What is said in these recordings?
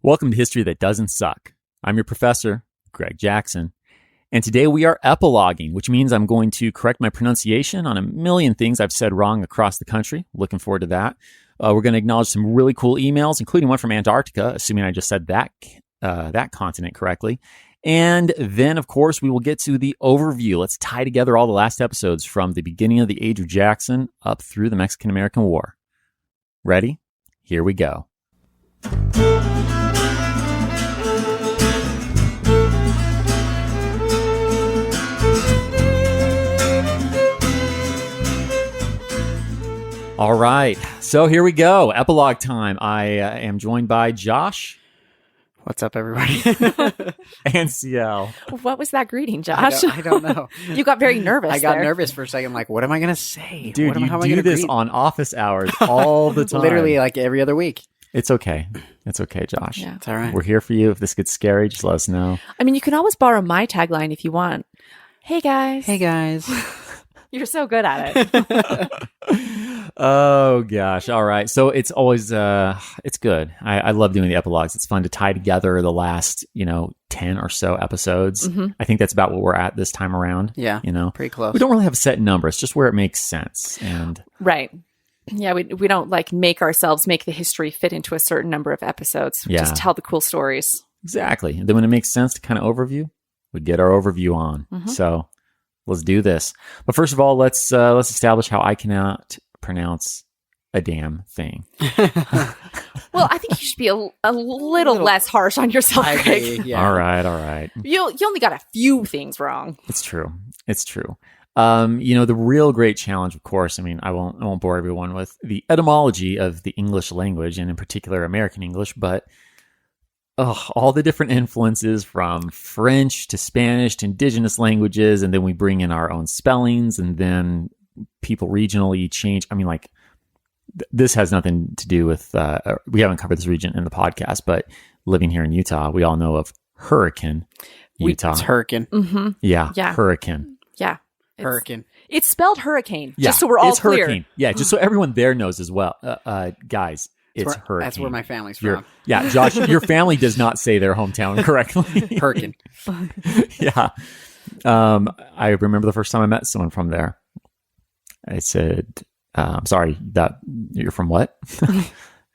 Welcome to History That Doesn't Suck. I'm your professor, Greg Jackson, and today we are epiloguing, which means I'm going to correct my pronunciation on a million things I've said wrong across the country. Looking forward to that. We're going to acknowledge some really cool emails, including one from Antarctica, assuming I just said that continent correctly. And then, of course, we will get to the overview. Let's tie together all the last episodes from the beginning of the Age of Jackson up through the Mexican-American War. Ready? Here we go. All right, so here we go. Epilogue time. I am joined by Josh. What's up, everybody? And CL. What was that greeting, Josh? I don't know. You got very nervous. I got nervous for a second. Like, what am I going to say? Dude, you do this on office hours all the time. Literally, like every other week. It's okay. It's okay, Josh. Yeah. It's all right. We're here for you. If this gets scary, just let us know. I mean, you can always borrow my tagline if you want. Hey, guys. Hey, guys. You're so good at it. Oh, gosh. All right. So it's always, it's good. I love doing the epilogues. It's fun to tie together the last, 10 or so episodes. Mm-hmm. I think that's about what we're at this time around. Yeah. Pretty close. We don't really have a set number. It's just where it makes sense. And Right. Yeah, we don't make the history fit into a certain number of episodes. We just tell the cool stories. Exactly. And then when it makes sense to kind of overview, we get our overview on. Mm-hmm. So let's do this. But first of all, let's establish how I cannot pronounce a damn thing. Well, I think you should be a little less harsh on yourself, I Greg. agree, yeah. All right. You only got a few things wrong. It's true. The real great challenge, of course, I won't bore everyone with the etymology of the English language, and in particular American English, but all the different influences from French to Spanish to indigenous languages, and then we bring in our own spellings, and then people regionally change. This has nothing to do with, we haven't covered this region in the podcast, but living here in Utah, we all know of Hurricane, Utah. It's hurricane. Mm-hmm. Yeah, Yeah. Hurricane. Yeah. Hurricane. It's spelled hurricane, Yeah, just so we're all it's clear. Hurricane. Yeah, just so everyone there knows as well. Guys, it's Hurricane. That's where my family's from. Yeah, Josh, your family does not say their hometown correctly. Hurricane. Yeah. I remember the first time I met someone from there. I said, sorry, that you're from what?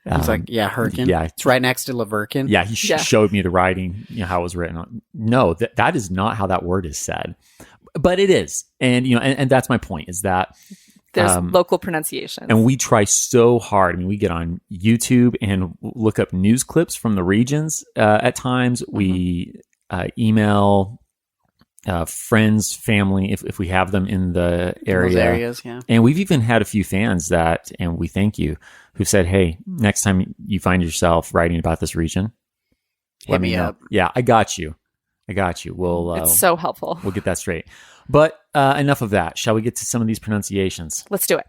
It's hurricane. Yeah. It's right next to Laverkin. Yeah, he showed me the writing, how it was written. No, that is not how that word is said. But it is. And, and that's my point, is that There's local pronunciation. and we try so hard. We get on YouTube and look up news clips from the regions. At times, we email friends, family, if we have them in the area. Those areas, yeah. And we've even had a few fans and we thank you, who said, hey, next time you find yourself writing about this region, Hit me know. up. Yeah, I got you. We'll it's so helpful. We'll get that straight. But enough of that. Shall we get to some of these pronunciations? Let's do it.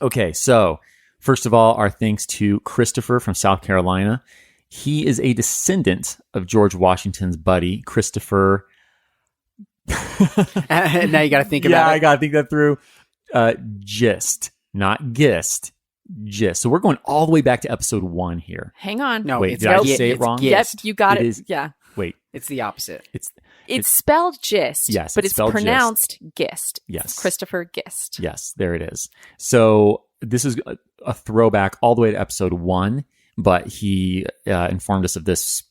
Okay, so first of all, our thanks to Christopher from South Carolina. He is a descendant of George Washington's buddy, Christopher. Now you got to think about it. Yeah, I got to think that through. Gist, not gist. Gist. So we're going all the way back to episode 1 here. Hang on. No, Wait, it's did I gi- just say it it's wrong? gist. Yep, you got It it. is- Yeah. Wait, It's the opposite. It's spelled gist, Yes, but it's it's spelled pronounced gist. Yes. It's Christopher Gist. yes, there it is. So this is a throwback all the way to episode 1, but he informed us of this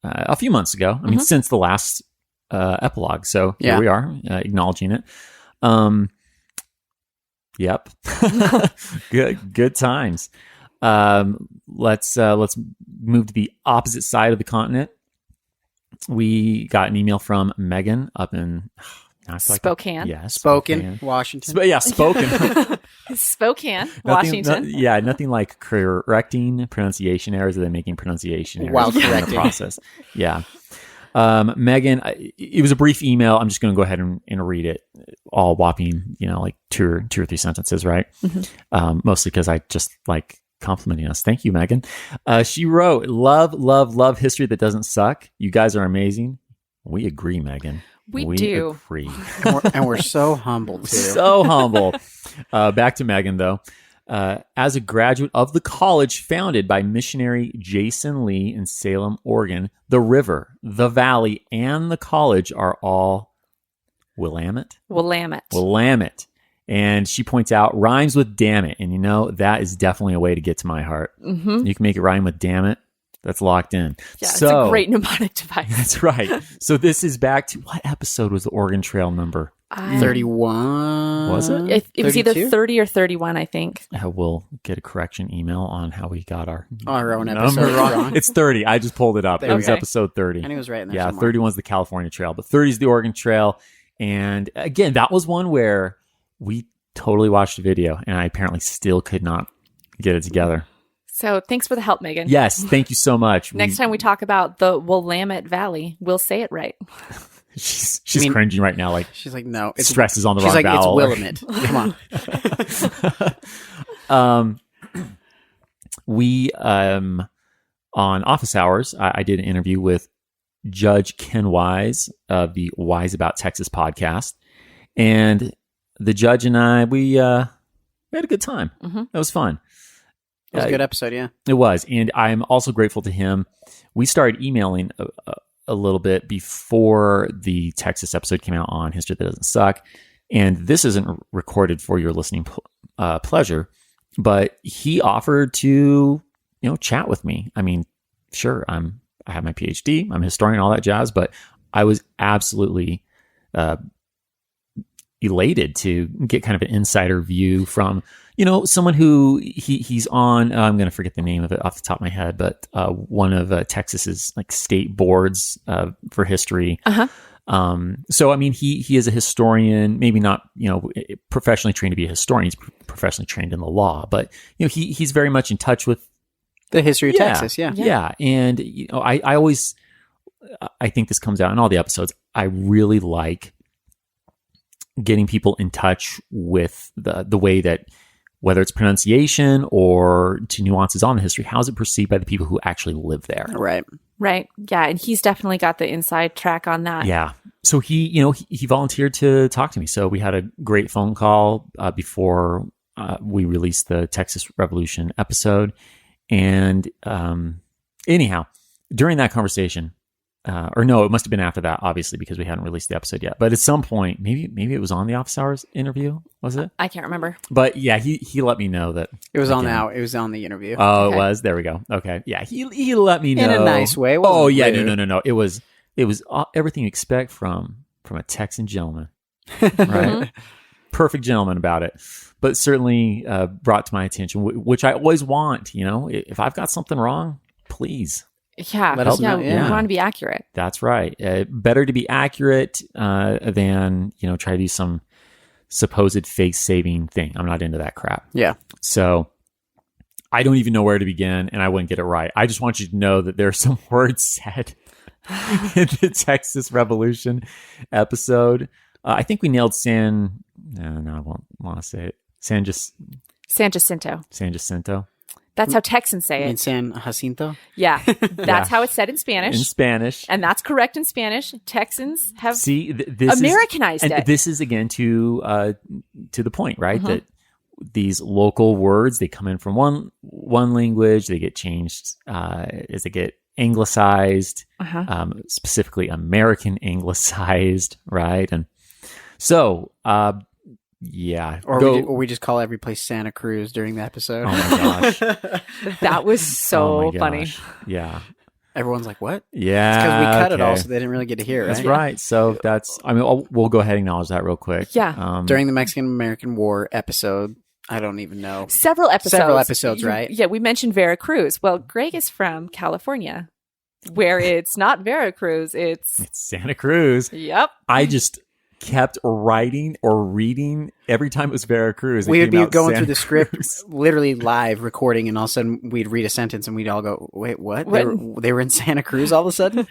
a few months ago. Since the last epilogue. So here we are, acknowledging it. Yep. Good times. Let's move to the opposite side of the continent. We got an email from Megan up in Spokane. Spokane, Washington. Spoken. Spokane, Washington. Nothing like correcting pronunciation errors, or then making pronunciation errors While in the correcting. process. Yeah. Megan, it was a brief email. I'm just going to go ahead and read it, all whopping, like two or three sentences, right? Mm-hmm. Mostly because I just like complimenting us. Thank you, Megan. She wrote, love history that doesn't suck. You guys are amazing. We agree, Megan. We do. Agree. and we're so humble, too. So humble. Back to Megan, though. as a graduate of the college founded by missionary Jason Lee in Salem, Oregon, the river, the valley, and the college are all Willamette. Willamette. And she points out rhymes with damn it. And that is definitely a way to get to my heart. Mm-hmm. You can make it rhyme with damn it. That's locked in. Yeah, it's a great mnemonic device. That's right. So this is back to what episode was the Oregon Trail number? 31. Was it? It was either 30 or 31, I think. We'll get a correction email on how we got our own episode wrong. It's 30. I just pulled it up. It was episode 30. And it was right in there. Yeah, somewhere. 31 is the California Trail, but 30 is the Oregon Trail. And again, that was one where we totally watched the video, and I apparently still could not get it together. So thanks for the help, Megan. Yes, thank you so much. Next time we talk about the Willamette Valley, we'll say it right. She's cringing right now. Like she's like, no, it's stresses on the wrong vowel. It's Willamette. Come on. We on office hours, I did an interview with Judge Ken Wise of the Wise About Texas podcast, and the judge and I we had a good time. Mm-hmm. It was fun. It was a good episode, yeah. It was, and I'm also grateful to him. We started emailing a little bit before the Texas episode came out on History That Doesn't Suck, and this isn't recorded for your listening pleasure, but he offered to chat with me. I mean, sure, I have my PhD, I'm a historian, all that jazz, but I was absolutely elated to get kind of an insider view from someone who he's on. I'm going to forget the name of it off the top of my head, but one of Texas's like state boards for history. So I mean, he is a historian, maybe not professionally trained to be a historian. He's professionally trained in the law, but he's very much in touch with the history of Texas. Yeah. And I always think this comes out in all the episodes. I really like getting people in touch with the way that, whether it's pronunciation or to nuances on the history, how is it perceived by the people who actually live there? Right. Yeah. And he's definitely got the inside track on that. Yeah. So he volunteered to talk to me. So we had a great phone call before we released the Texas Revolution episode. And anyhow, during that conversation, or no, it must have been after that, obviously, because we hadn't released the episode yet. But at some point, maybe it was on the Office Hours interview, was it? I can't remember. But yeah, he let me know that it was it was on the interview. Oh, okay. It was. There we go. Okay, yeah, he let me know in a nice way. Oh yeah, no. It was everything you expect from a Texan gentleman, right? Perfect gentleman about it. But certainly brought to my attention, which I always want. If I've got something wrong, please. Yeah, let us know. We want to be accurate. That's right. Better to be accurate than try to do some supposed face-saving thing. I'm not into that crap. Yeah. So I don't even know where to begin, and I wouldn't get it right. I just want you to know that there are some words said in the Texas Revolution episode. I think we nailed No, I won't want to say it. San Jacinto. That's how Texans say it. In San Jacinto? Yeah. That's how it's said in Spanish. In Spanish. And that's correct in Spanish. Texans have this Americanized it. This is, again, to the point, right? That these local words, they come in from one language, they get changed as they get anglicized, specifically American anglicized, right? And so... yeah. Or we just call every place Santa Cruz during the episode. Oh my gosh. That was so funny. Yeah. Everyone's like, what? Yeah. It's because we cut it all, so they didn't really get to hear it. That's right. So we'll go ahead and acknowledge that real quick. Yeah. During the Mexican-American War episode, I don't even know. Several episodes, right? Yeah, we mentioned Veracruz. Well, Greg is from California, where it's not Veracruz, it's Santa Cruz. Yep. I just kept writing or reading every time it was Veracruz. We would be going through the script, literally live recording, and all of a sudden we'd read a sentence and we'd all go, wait, what? They were in Santa Cruz all of a sudden?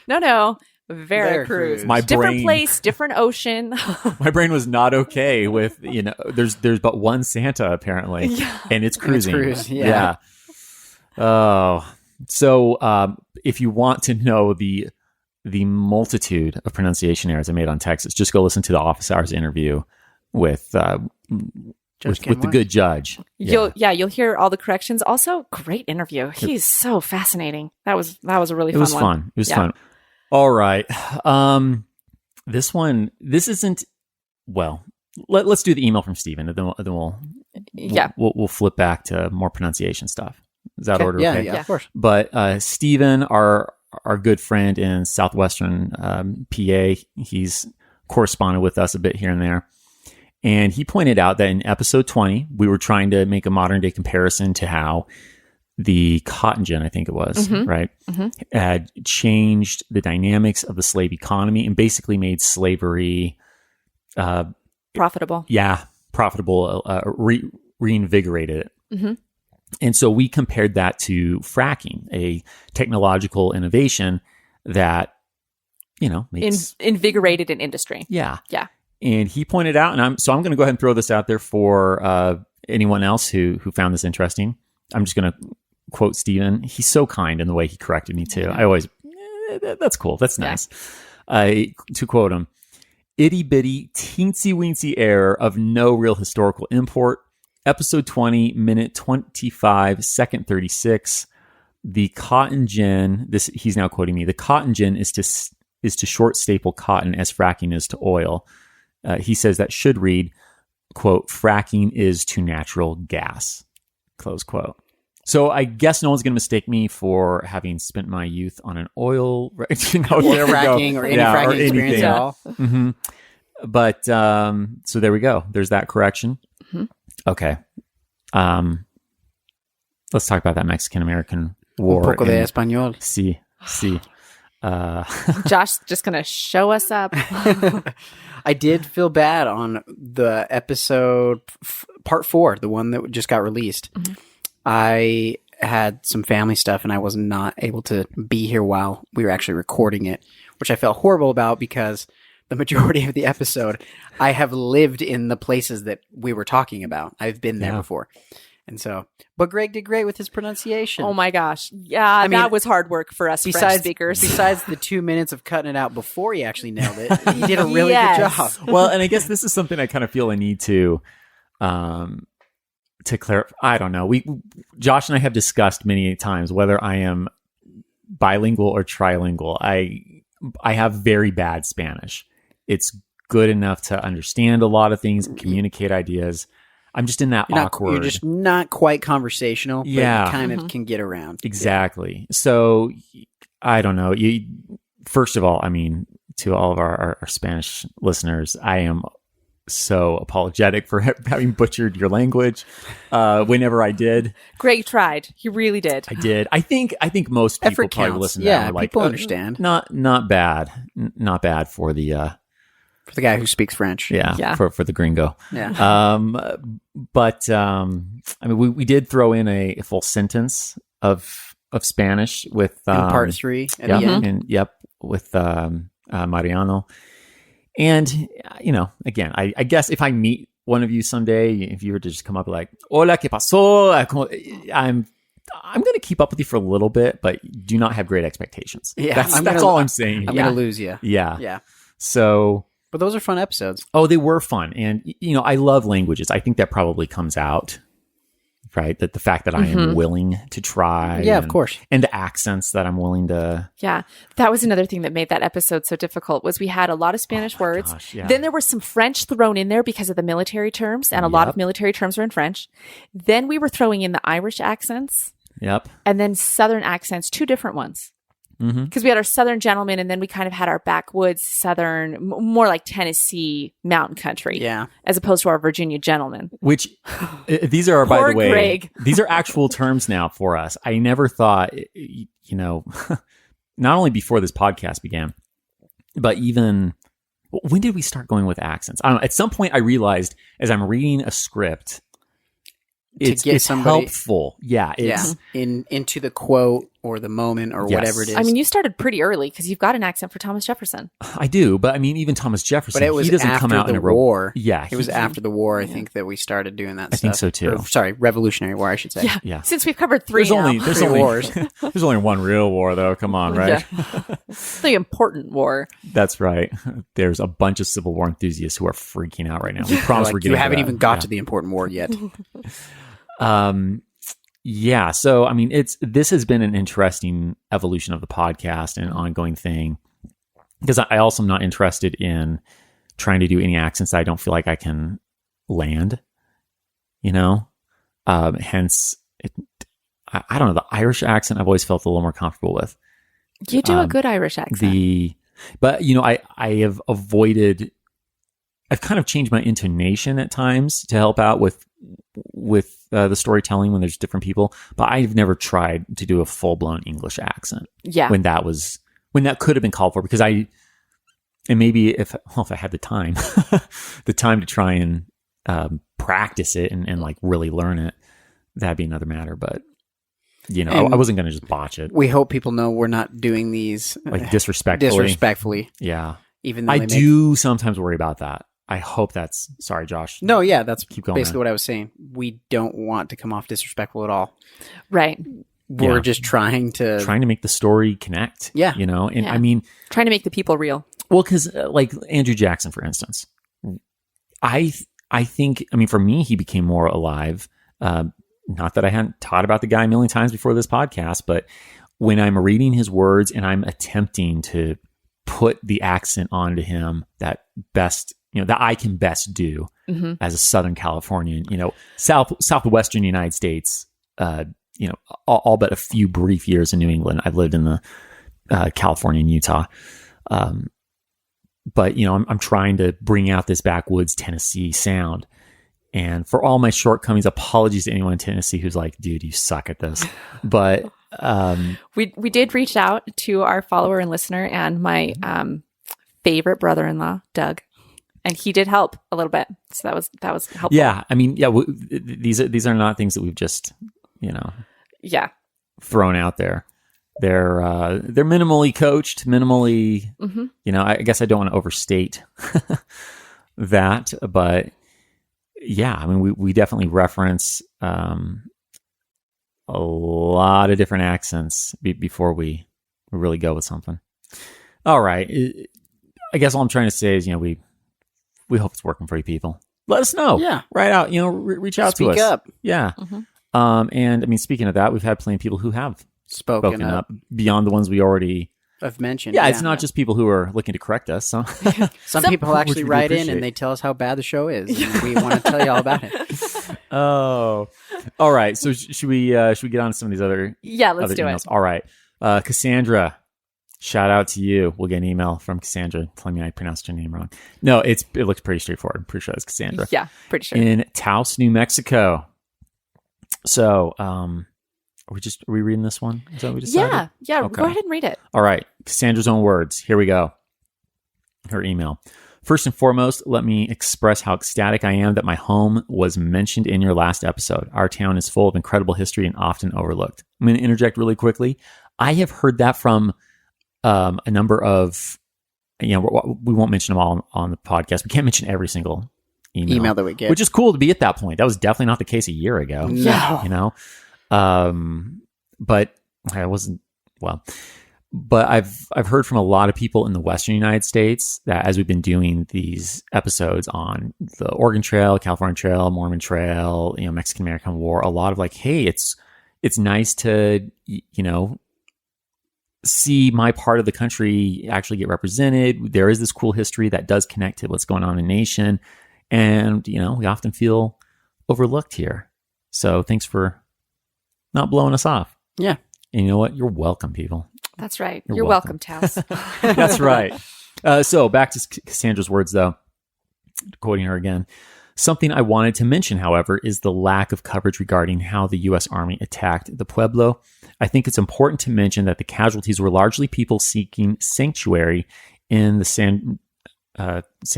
No. Veracruz. Different place, different ocean. My brain was not okay with, there's but one Santa apparently, and it's cruising. Yeah. Oh, so if you want to know the multitude of pronunciation errors I made on Texas, just go listen to the Office Hours interview with with the good judge. You'll hear all the corrections. Also, great interview. He's so fascinating. That was a really fun one. It was fun. All right. This isn't, well, let's do the email from Stephen, and then we'll flip back to more pronunciation stuff. Is that order okay? Yeah, of course. But Stephen, our good friend in southwestern PA, he's corresponded with us a bit here and there. And he pointed out that in episode 20, we were trying to make a modern day comparison to how the cotton gin, I think it was, right, had changed the dynamics of the slave economy and basically made slavery profitable. Yeah, profitable, reinvigorated it. And so we compared that to fracking, a technological innovation that, makes invigorated an industry. Yeah. Yeah. And he pointed out, and I'm going to go ahead and throw this out there for anyone else who found this interesting. I'm just going to quote Stephen. He's so kind in the way he corrected me too. I always, that's cool. That's nice. To quote him, itty bitty teensy weensy error of no real historical import. Episode 20, minute 25, second 36. The cotton gin, he's now quoting me, the cotton gin is to short staple cotton as fracking is to oil. He says that should read, quote, fracking is to natural gas, close quote. So I guess no one's going to mistake me for having spent my youth on an oil, right? There fracking or any fracking experience at all. But so there we go. There's that correction. Okay. Let's talk about that Mexican-American War. Un poco de español. Sí. Josh's just going to show us up. I did feel bad on the episode part 4, the one that just got released. I had some family stuff and I was not able to be here while we were actually recording it, which I felt horrible about because the majority of the episode, I have lived in the places that we were talking about. I've been there before. And so, but Greg did great with his pronunciation. Oh my gosh. Yeah, that was hard work for us French speakers. Besides the 2 minutes of cutting it out before he actually nailed it, he did a really good job. Well, and I guess this is something I kind of feel I need to clarify. I don't know. Josh and I have discussed many times whether I am bilingual or trilingual. I have very bad Spanish. It's good enough to understand a lot of things and communicate ideas. I'm just in that awkward. You're just not quite conversational, but you kind of can get around. Exactly. Yeah. So I don't know. First of all, I mean, to all of our Spanish listeners, I am so apologetic for having butchered your language. Whenever I did, Greg tried. He really did. I did. I think most people probably listen to that. People understand. Not bad. Not bad for the guy who speaks French. Yeah. For the gringo. Yeah. But I mean, we did throw in a full sentence of Spanish with in part 3 at the end. With Mariano. And, again, I guess if I meet one of you someday, if you were to just come up like, hola, ¿qué pasó? I'm going to keep up with you for a little bit, but do not have great expectations. Yeah, that's all I'm saying. I'm going to lose you. Yeah. So. But those are fun episodes. Oh, they were fun. And, I love languages. I think that probably comes out. Right? That the fact that I am willing to try. Yeah, of course. And the accents that I'm willing to. Yeah. That was another thing that made that episode so difficult was we had a lot of Spanish words. Gosh, yeah. Then there was some French thrown in there because of the military terms. And a lot of military terms are in French. Then we were throwing in the Irish accents. Yep. And then Southern accents, 2 different ones. Because we had our Southern gentleman and then we kind of had our backwoods Southern, more like Tennessee mountain country. Yeah. As opposed to our Virginia gentleman. Which these are, by the way, Greg. These are actual terms now for us. I never thought, not only before this podcast began, but even when did we start going with accents? I don't know. At some point I realized as I'm reading a script, it's helpful. Yeah. Into the quote or the moment or Yes. whatever it is. I mean, you started pretty early because you've got an accent for Thomas Jefferson. I do, but I mean, even Thomas Jefferson, but it was he doesn't after come out the in a war. Yeah, it was after the war, I think, that we started doing that stuff. I think so, too. Or, sorry, Revolutionary War, I should say. Yeah. Yeah. Since we've covered three There's Three only wars. there's only one real war, though. Come on, right? Yeah. The important war. That's right. There's a bunch of Civil War enthusiasts who are freaking out right now. We promise we're Like, getting you to haven't that. even got to the important war yet. Yeah. So, I mean, this has been an interesting evolution of the podcast and an ongoing thing, because I also am not interested in trying to do any accents that I don't feel like I can land, you know? Hence, I don't know, the Irish accent I've always felt a little more comfortable with. You do a good Irish accent. But, you know, I have avoided, I've kind of changed my intonation at times to help out with the storytelling when there's different people, but I've never tried to do a full-blown English accent. Yeah. When that could have been called for, because and maybe if I had the time, to try and practice it and like really learn it, that'd be another matter. But, you know, I wasn't going to just botch it. We hope people know we're not doing these Like disrespectfully. Yeah. Even though I do sometimes worry about that. I hope that's, sorry, Josh. No, yeah, that's Keep going, basically man. what I was saying. We don't want to come off disrespectful at all. Right. We're Yeah. just trying to Make the story connect. Yeah. You know, and Yeah. I mean, Trying to make the people real. well, because like Andrew Jackson, for instance, I think, I mean, for me, he became more alive. Not that I hadn't taught about the guy a million times before this podcast, but when I'm reading his words and I'm attempting to put the accent onto him that I can best do as a Southern Californian, you know, southwestern United States, you know, all but a few brief years in New England. I've lived in the California and Utah. But, you know, I'm trying to bring out this backwoods Tennessee sound. And for all my shortcomings, apologies to anyone in Tennessee who's like, dude, you suck at this. But We did reach out to our follower and listener and my favorite brother-in-law, Doug, and he did help a little bit. So that was helpful. yeah, I mean, yeah, these are not things that we've just, you know, thrown out there. They're minimally coached, minimally, you know, I guess I don't want to overstate that, but yeah, I mean, we definitely reference a lot of different accents before we really go with something. All right. I guess all I'm trying to say is, you know, we hope it's working for you people. Let us know. Yeah. Right out, you know, reach out to us. speak up. Yeah. And I mean, speaking of that, we've had plenty of people who have Spoken spoken up. up beyond the ones we already. I've mentioned. Yeah, it's not just people who are looking to correct us. So. Some people actually Which we do write in appreciate. and they tell us how bad the show is. And we want to tell you all about it. Oh, all right. So should we get on to some of these other Let's other do emails? it. All right, Cassandra, shout out to you. We'll get an email from Cassandra telling me I pronounced your name wrong. No, it looks pretty straightforward. I'm pretty sure it's Cassandra. Yeah, pretty sure. In Taos, New Mexico. So, are we reading this one? Is that what we decided? Yeah. Okay. Go ahead and read it. All right. Cassandra's own words. Here we go. Her email. First and foremost, let me express how ecstatic I am that my home was mentioned in your last episode. Our town is full of incredible history and often overlooked. I'm going to interject really quickly. I have heard that from a number of, you know, we won't mention them all on the podcast. We can't mention every single email that we get. which is cool to be at that point. That was definitely not the case a year ago. No. You know? But I wasn't, well, but I've heard from a lot of people in the Western United States that as we've been doing these episodes on the Oregon Trail, California Trail, Mormon Trail, you know, Mexican American War, a lot of like, hey, it's nice to, you know, see my part of the country actually get represented. There is this cool history that does connect to what's going on in the nation. And, you know, we often feel overlooked here. So thanks for not blowing us off. Yeah. And you know what? You're welcome, people. That's right. You're You're welcome, Taos. That's right. So back to Cassandra's words, though, quoting her again. Something I wanted to mention, however, is the lack of coverage regarding how the U.S. Army attacked the Pueblo. I think it's important to mention that the casualties were largely people seeking sanctuary in the San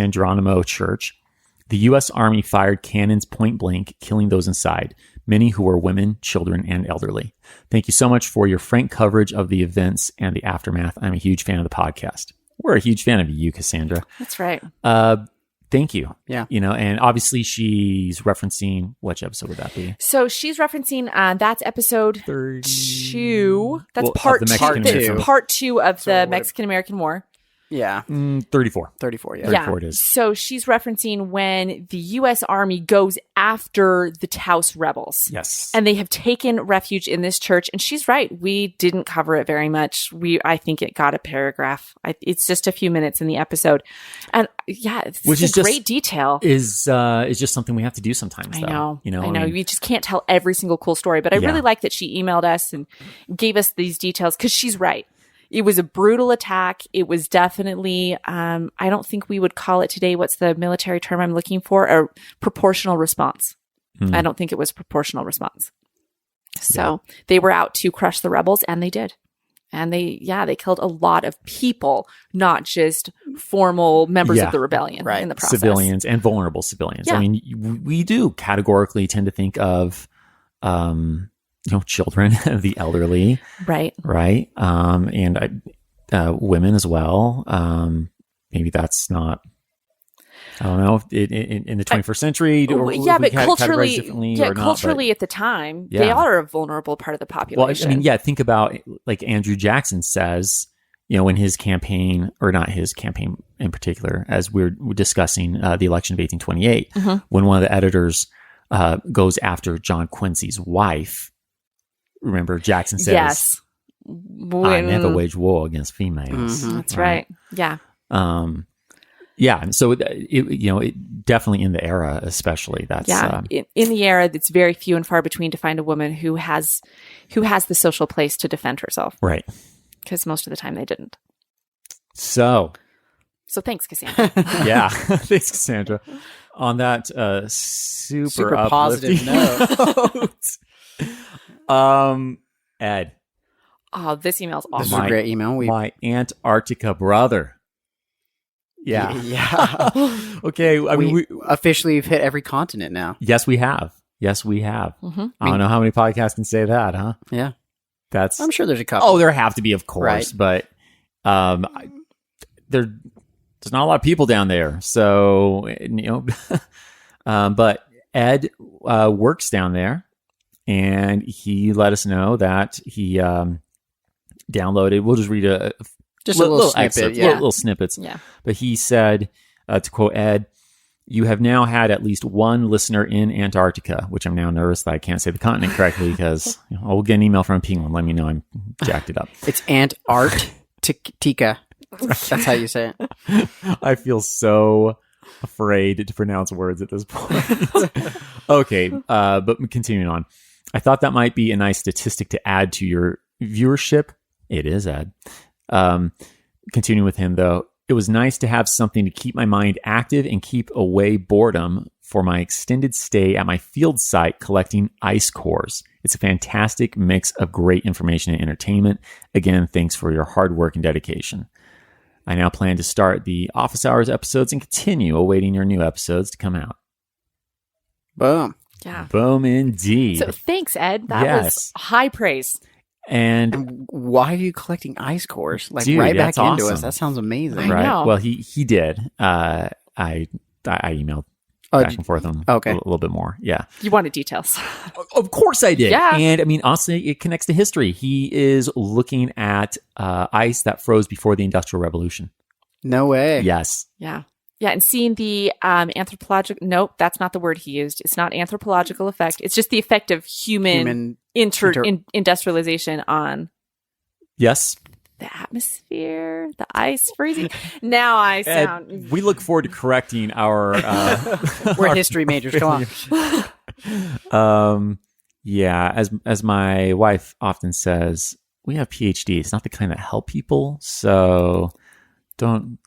Geronimo Church. The U.S. Army fired cannons point blank, killing those inside. many who were women, children, and elderly. Thank you so much for your frank coverage of the events and the aftermath. I'm a huge fan of the podcast. We're a huge fan of you, Cassandra. That's right. Thank you. Yeah. And obviously she's referencing, which episode would that be? So she's referencing, that's episode 2. That's Well, part of the 2. Mexican-American That's part 2 of the Mexican-American War. Yeah. 34. 34, yeah. 34 it is. So she's referencing when the U.S. Army goes after the Taos rebels. Yes. And they have taken refuge in this church. And she's right. We didn't cover it very much. I think it got a paragraph. It's just a few minutes in the episode. And yeah, it's great detail. Is just something we have to do sometimes. I though. know. I mean, we just can't tell every single cool story. But I really like that she emailed us and gave us these details because she's right. It was a brutal attack. It was definitely, I don't think we would call it today, what's the military term I'm looking for? A proportional response. I don't think it was proportional response. So they were out to crush the rebels, and they did. And they killed a lot of people, not just formal members of the rebellion in the process. Civilians and vulnerable civilians. Yeah. I mean, we do categorically tend to think of, children, the elderly, right, and women as well. Maybe that's not. I don't know in the 21st century. But culturally, culturally at the time, they are a vulnerable part of the population. Well, I mean, think about like Andrew Jackson says, in his campaign, or not his campaign in particular, as we're discussing the election of 1828, when one of the editors goes after John Quincy's wife. Remember, Jackson says, yes. I never wage war against females. That's right. Yeah. Yeah. So, it definitely in the era, especially that's, in the era, it's very few and far between to find a woman who has the social place to defend herself. Right. Because most of the time they didn't. So thanks, Cassandra. Yeah. Thanks, Cassandra. On that, super positive note. Ed. Oh, this email's awesome. This is a great email. My Antarctica brother. Yeah. Yeah. Okay. We officially have hit every continent now. Yes, we have. I don't know how many podcasts can say that, huh? Yeah. I'm sure there's a couple. Oh, there have to be, of course. Right. But there's not a lot of people down there. So, but Ed works down there. And he let us know that he downloaded. We'll just read a little snippet, excerpt, little snippets. Yeah. But he said, to quote Ed, "You have now had at least one listener in Antarctica," which I'm now nervous that I can't say the continent correctly because we'll get an email from a penguin. Let me know I'm jacked it up. It's Antarctica. That's how you say it. I feel so afraid to pronounce words at this point. Okay, but continuing on. I thought that might be a nice statistic to add to your viewership. It is, Ed. Continuing with him, though, it was nice to have something to keep my mind active and keep away boredom for my extended stay at my field site collecting ice cores. It's a fantastic mix of great information and entertainment. Again, thanks for your hard work and dedication. I now plan to start the office hours episodes and continue awaiting your new episodes to come out. Boom. Yeah. Boom indeed. So thanks, Ed. That was high praise. And why are you collecting ice cores? Like dude, right back into awesome. us. That sounds amazing. I right. know. Well, he did. I emailed back and forth on a little bit more. Yeah. You wanted details. Of course I did. Yeah. And I mean, honestly, it connects to history. He is looking at ice that froze before the Industrial Revolution. No way. Yes. Yeah. Yeah, and seeing the anthropological... Nope, that's not the word he used. It's not anthropological effect. It's just the effect of human industrialization on... Yes. The atmosphere, the ice freezing. Now I sound... Ed, we look forward to correcting our... We're history majors, come on. Yeah, as my wife often says, we have PhDs, not the kind that help people, so don't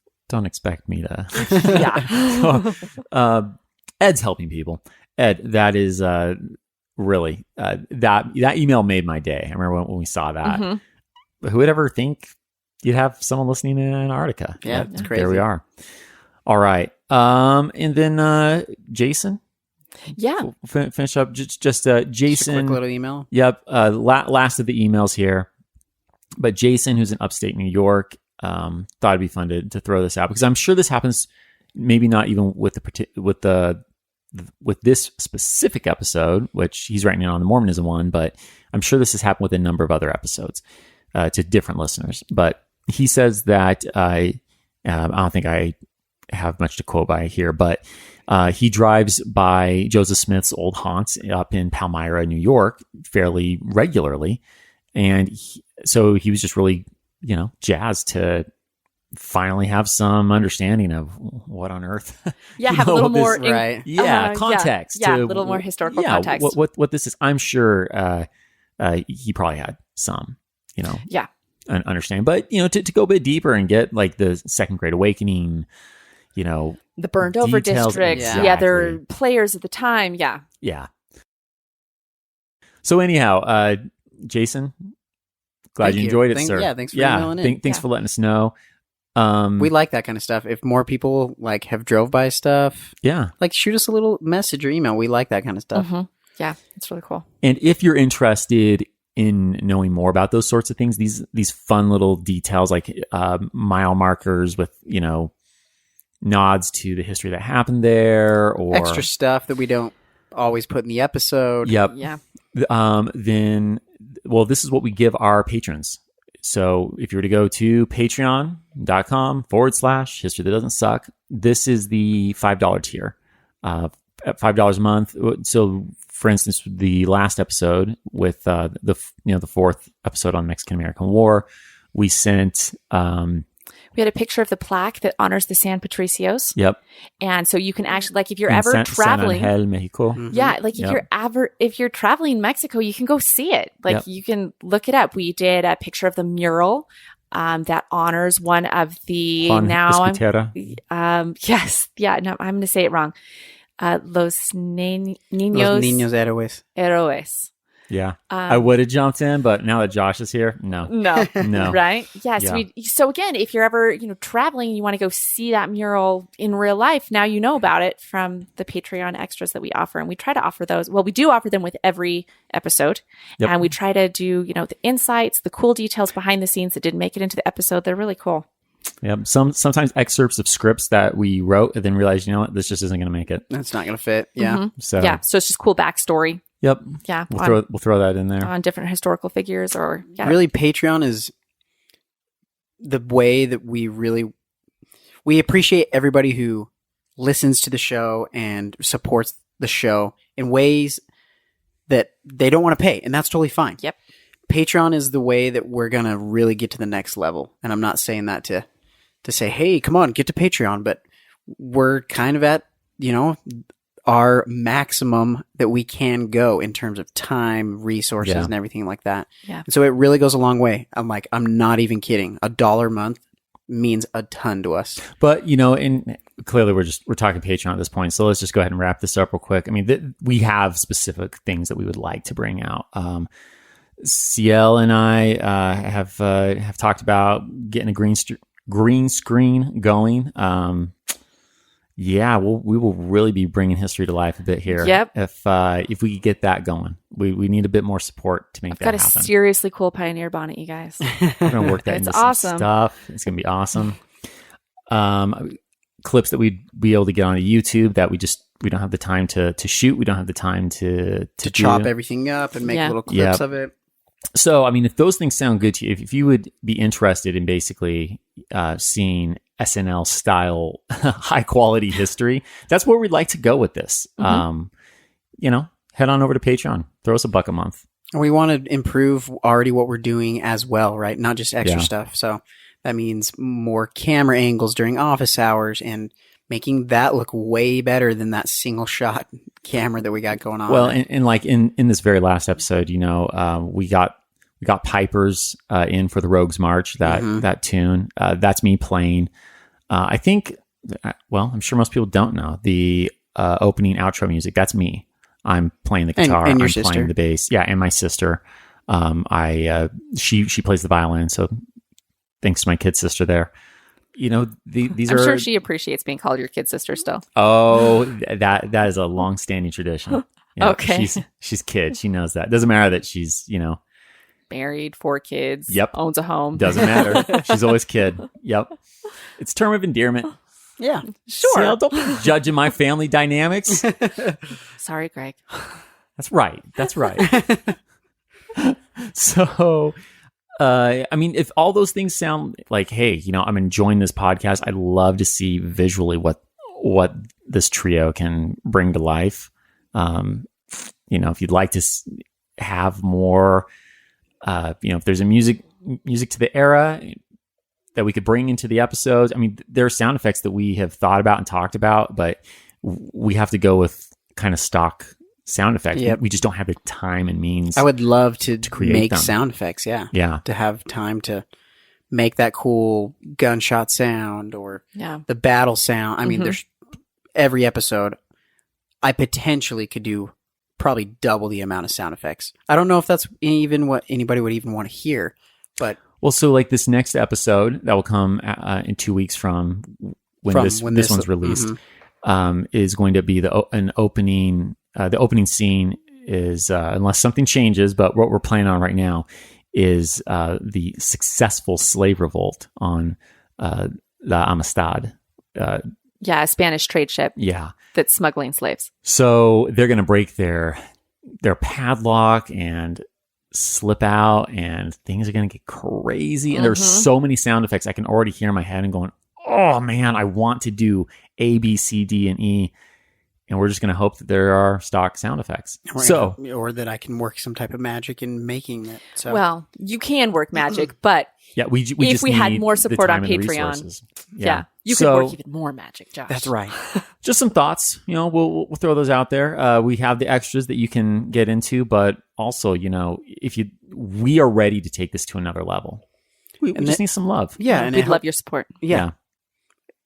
expect me to. Yeah. Ed's helping people. Ed, that is really that email made my day. I remember when we saw that. Mm-hmm. Who would ever think you'd have someone listening in Antarctica? Yeah, it's crazy. There we are. All right. And then Jason. Yeah. finish up. Just Jason. Just a quick little email. Yep. Last of the emails here. But Jason, who's in upstate New York, thought it'd be fun to throw this out because I'm sure this happens. Maybe not even with this specific episode, which he's writing in on the Mormonism one, but I'm sure this has happened with a number of other episodes to different listeners. But he says that I don't think I have much to quote by here, but he drives by Joseph Smith's old haunts up in Palmyra, New York, fairly regularly, and so he was just really, jazzed to finally have some understanding of what on earth. Yeah, have a little more context. Yeah, a little more historical context. What this is. I'm sure he probably had some, understanding. But to go a bit deeper and get like the Second Great Awakening, the burned over districts. Exactly. Yeah, they're players at the time. Yeah. Yeah. So anyhow, Jason, glad you enjoyed it, sir. Yeah, thanks for emailing in. Thanks for letting us know. We like that kind of stuff. If more people have drove by stuff, shoot us a little message or email. We like that kind of stuff. Mm-hmm. Yeah, it's really cool. And if you're interested in knowing more about those sorts of things, these fun little details like mile markers with nods to the history that happened there, or extra stuff that we don't always put in the episode. Yep. Yeah. Then, this is what we give our patrons. So if you were to go to patreon.com/history that doesn't suck, this is the $5 tier, at $5 a month. So for instance, the last episode with, the fourth episode on Mexican-American War, we sent, we had a picture of the plaque that honors the San Patricios. Yep. And so you can actually, if you're ever traveling, San Angel, Mexico. Mm-hmm. If you're traveling Mexico, you can go see it. You can look it up. We did a picture of the mural that honors one of the Juan Escutera. Yes. Yeah. No, I'm going to say it wrong. Los Niños Héroes. Yeah. I would have jumped in, but now that Josh is here, no. Right? Yeah. So again, if you're ever, traveling and you want to go see that mural in real life, now you know about it from the Patreon extras that we offer. And we try to offer those. Well, we do offer them with every episode. Yep. And we try to do, the insights, the cool details behind the scenes that didn't make it into the episode. They're really cool. Yep. Sometimes excerpts of scripts that we wrote and then realized, this just isn't going to make it. That's not going to fit. Yeah. Mm-hmm. So it's just cool backstory. Yep. Yeah. We'll throw that in there on different historical figures or Really, Patreon is the way that we appreciate everybody who listens to the show and supports the show in ways that they don't want to pay, and that's totally fine. Yep. Patreon is the way that we're going to really get to the next level. And I'm not saying that to say, hey, come on, get to Patreon, but we're kind of at, our maximum that we can go in terms of time, resources, and everything like that. Yeah. And so it really goes a long way. I'm not even kidding. $1 a month means a ton to us. But, and clearly we're talking Patreon at this point. So let's just go ahead and wrap this up real quick. I mean, we have specific things that we would like to bring out. Ciel and I have talked about getting a green screen going. We will really be bringing history to life a bit here. Yep. If we could get that going, we need a bit more support to make that happen. I've got a seriously cool Pioneer bonnet, you guys. We're gonna work that into some stuff. It's gonna be awesome. Clips that we'd be able to get onto YouTube that we don't have the time to shoot. We don't have the time to chop everything up and make little clips of it. So, I mean, if those things sound good to you, if you would be interested in basically seeing SNL style high quality history, that's where we'd like to go with this. Mm-hmm. Head on over to Patreon, throw us $1 a month. We want to improve already what we're doing as well, right? Not just extra stuff. So that means more camera angles during office hours and making that look way better than that single shot camera that we got going on. Well, and like in this very last episode, we got Pipers in for the Rogues March, that tune. That's me playing. I think, I'm sure most people don't know the opening outro music. That's me. I'm playing the guitar. And your I'm sister. playing the bass. Yeah, and my sister. She plays the violin. So thanks to my kid sister there. these I'm are. sure she appreciates being called your kid sister still. Oh, that is a long-standing tradition. Yeah, Okay. she's kid. She knows that. Doesn't matter that she's Married, 4 kids. Yep. Owns a home. doesn't matter. She's always kid. Yep. It's a term of endearment. Yeah. Sure. See, don't be judging my family dynamics. Sorry, Greg. That's right. So, if all those things sound like, hey, I'm enjoying this podcast, I'd love to see visually what this trio can bring to life. If you'd like to have more, if there's a music to the era that we could bring into the episodes. There are sound effects that we have thought about and talked about, but we have to go with kind of stock sound effects. Yep. We just don't have the time and means. I would love to create make them. sound effects. Yeah. Yeah. To have time to make that cool gunshot sound or the battle sound. There's every episode. I potentially could do probably double the amount of sound effects. I don't know if that's even what anybody would even want to hear, but Well, so like this next episode that will come in 2 weeks from when this one's released, is going to be an opening. The opening scene is, unless something changes, but what we're planning on right now is the successful slave revolt on the Amistad. A Spanish trade ship. Yeah. That's smuggling slaves. So they're going to break their padlock and slip out, and things are going to get crazy. And there's so many sound effects. I can already hear in my head and going, oh man, I want to do A, B, C, D, and E. And we're just going to hope that there are stock sound effects. Or that I can work some type of magic in making it. So. Well, you can work magic, but yeah, we if we had more support on Patreon, you could work even more magic, Josh. That's right. Just some thoughts. We'll throw those out there. We have the extras that you can get into, but also, we are ready to take this to another level. We just need some love. Yeah, and we'd love your support. Yeah.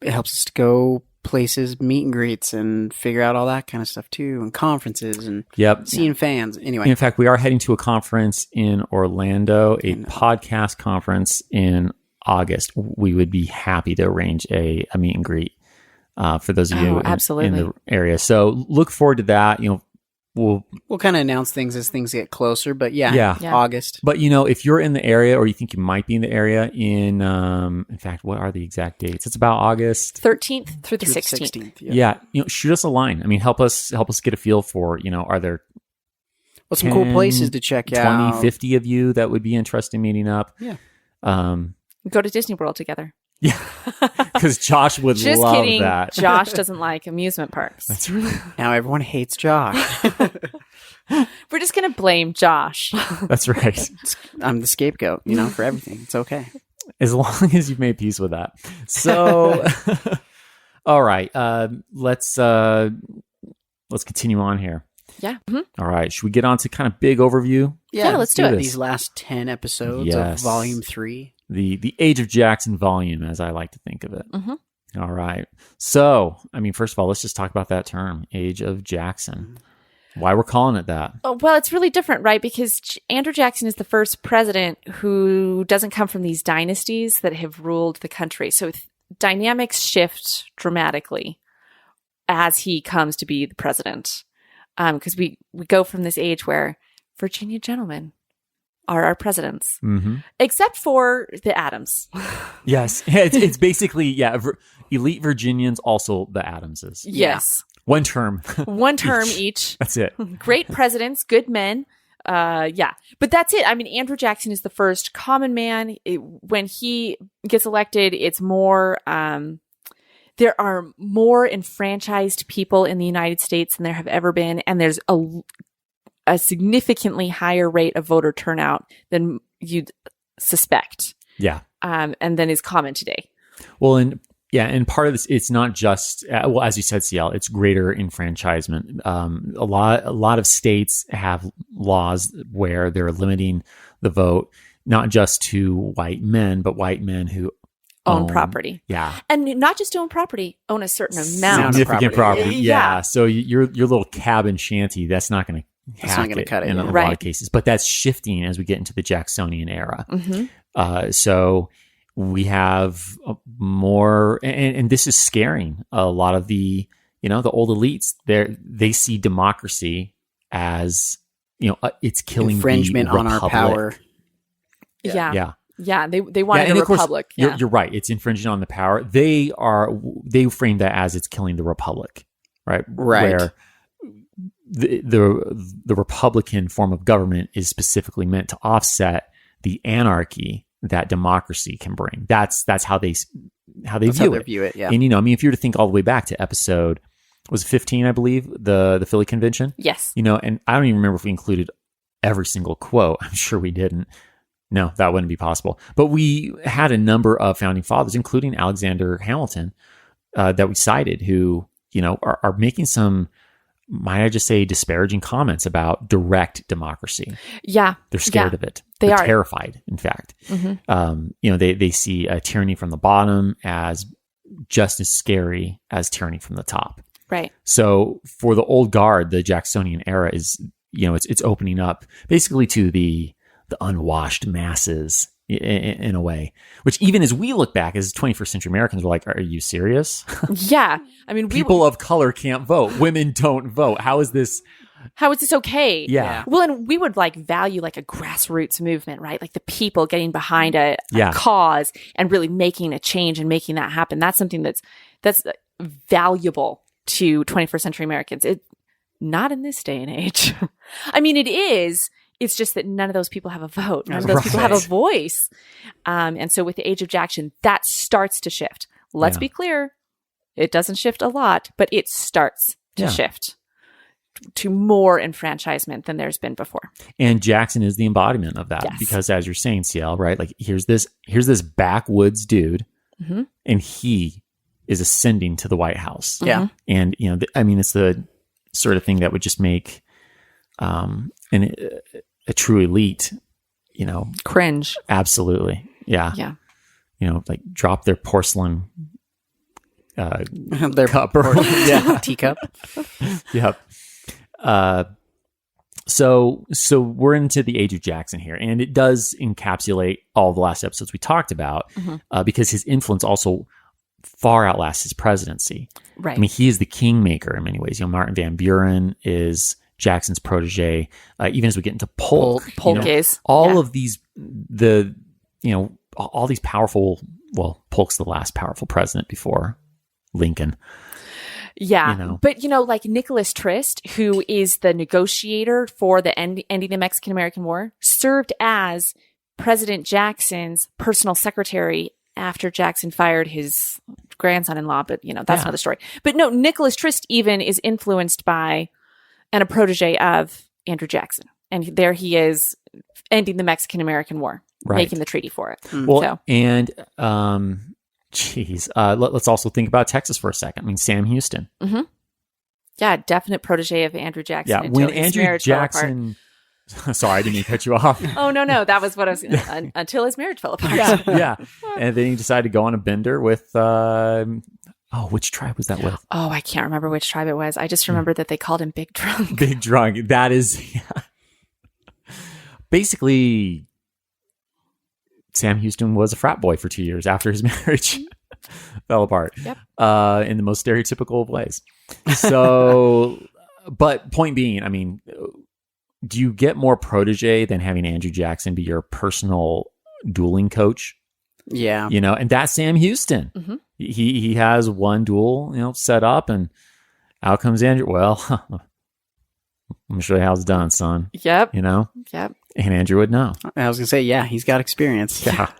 It helps us to go places, meet and greets, and figure out all that kind of stuff too, and conferences and seeing fans. Anyway, in fact, we are heading to a conference in Orlando, a podcast conference in August. We would be happy to arrange a meet and greet for those of you in the area. So look forward to that. We'll kind of announce things as things get closer, but August. But if you're in the area, or you think you might be in the area, in fact, what are the exact dates? It's about August 13th through the 16th. Yeah, shoot us a line. Help us get a feel for are there some cool places to check 20, out? 50 of you that would be interested in meeting up. Yeah. Go to Disney World together. Yeah, because Josh would Just love kidding. that. Josh doesn't like amusement parks. That's really now everyone hates Josh. We're just going to blame Josh. That's right. I'm the scapegoat, for everything. It's okay. As long as you've made peace with that. So, all right, let's continue on here. Yeah. All right, should we get on to kind of big overview? Yeah, let's do it. These last 10 episodes of Volume 3. The Age of Jackson volume, as I like to think of it. All right. So, first of all, let's just talk about that term, Age of Jackson. Why we're calling it that? Oh, well, it's really different, right? Because Andrew Jackson is the first president who doesn't come from these dynasties that have ruled the country. So dynamics shift dramatically as he comes to be the president. Because we go from this age where Virginia gentlemen are our presidents, except for the Adams. Yes, it's basically elite Virginians, also the Adamses. Yes, one term each. That's it. Great presidents, good men. But that's it. Andrew Jackson is the first common man. When he gets elected, it's more. There are more enfranchised people in the United States than there have ever been, and there's a significantly higher rate of voter turnout than you'd suspect. Yeah. And then is common today. Well, and part of this, it's not just, as you said, CL, it's greater enfranchisement. A lot of states have laws where they're limiting the vote, not just to white men, but white men who own property. Yeah. And not just own property, own a certain amount. Significant property. Yeah. So your little cabin shanty, that's not going to It's not going to cut it in a lot of cases, but that's shifting as we get into the Jacksonian era. So we have more, and this is scaring a lot of the, the old elites. They see democracy as, it's killing infringement the on our power. Yeah. They wanted a republic. You're right. It's infringing on the power. They frame that as it's killing the republic, right? Where the Republican form of government is specifically meant to offset the anarchy that democracy can bring. That's how they view it. Yeah. And if you were to think all the way back to episode, was it 15, I believe, the Philly Convention? Yes. And I don't even remember if we included every single quote. I'm sure we didn't. No, that wouldn't be possible. But we had a number of founding fathers, including Alexander Hamilton, that we cited, who are making some, might I just say, disparaging comments about direct democracy. Yeah. They're scared of it. They're terrified, in fact. Mm-hmm. They see a tyranny from the bottom as just as scary as tyranny from the top. Right. So for the old guard, the Jacksonian era is, it's opening up basically to the unwashed masses in a way, which even as we look back as 21st century Americans, we're like, are you serious? Yeah. I mean, people of color can't vote. Women don't vote. How is this okay? Yeah. Well, and we would value a grassroots movement, right? Like the people getting behind a cause and really making a change and making that happen. That's something that's valuable to 21st century Americans. Not in this day and age. I mean, it is. It's just that none of those people have a vote. None of those people have a voice. And so with the Age of Jackson, that starts to shift. Let's be clear. It doesn't shift a lot, but it starts to shift to more enfranchisement than there's been before. And Jackson is the embodiment of that. Yes. Because as you're saying, CL, right? Like here's this backwoods dude, mm-hmm. and he is ascending to the White House. Yeah. And, it's the sort of thing that would just make a true elite, cringe. Absolutely. Yeah. Yeah. Drop their porcelain their cup teacup. Yep. So we're into the Age of Jackson here, and it does encapsulate all the last episodes we talked about, mm-hmm. because his influence also far outlasts his presidency. Right. I mean, he is the kingmaker in many ways. Martin Van Buren is Jackson's protege. Even as we get into Polk is all of these, all these powerful. Well, Polk's the last powerful president before Lincoln. Yeah. But, like Nicholas Trist, who is the negotiator for the ending the Mexican-American War, served as President Jackson's personal secretary after Jackson fired his grandson-in-law. But, that's another story. But no, Nicholas Trist even is influenced by and a protege of Andrew Jackson. And there he is ending the Mexican-American War, making the treaty for it. Well, and... let's also think about Texas for a second. I mean, Sam Houston. Mm-hmm. Yeah, definite protege of Andrew Jackson. Yeah, when Andrew Jackson... Sorry, I didn't mean to cut you off. Oh, no. That was what I was going to... Until his marriage fell apart. Yeah. And then he decided to go on a bender with... which tribe was that with? Oh, I can't remember which tribe it was. I just remember that they called him Big Drunk. Big Drunk. That is... Basically... Sam Houston was a frat boy for 2 years after his marriage fell apart. Yep. In the most stereotypical of ways. So, but point being, I mean, do you get more protege than having Andrew Jackson be your personal dueling coach? Yeah. And that's Sam Houston. Mm-hmm. He has one duel, set up, and out comes Andrew. Well, let me show you how it's done, son. Yep. Yep. And Andrew would know. I was going to say, yeah, he's got experience. Yeah.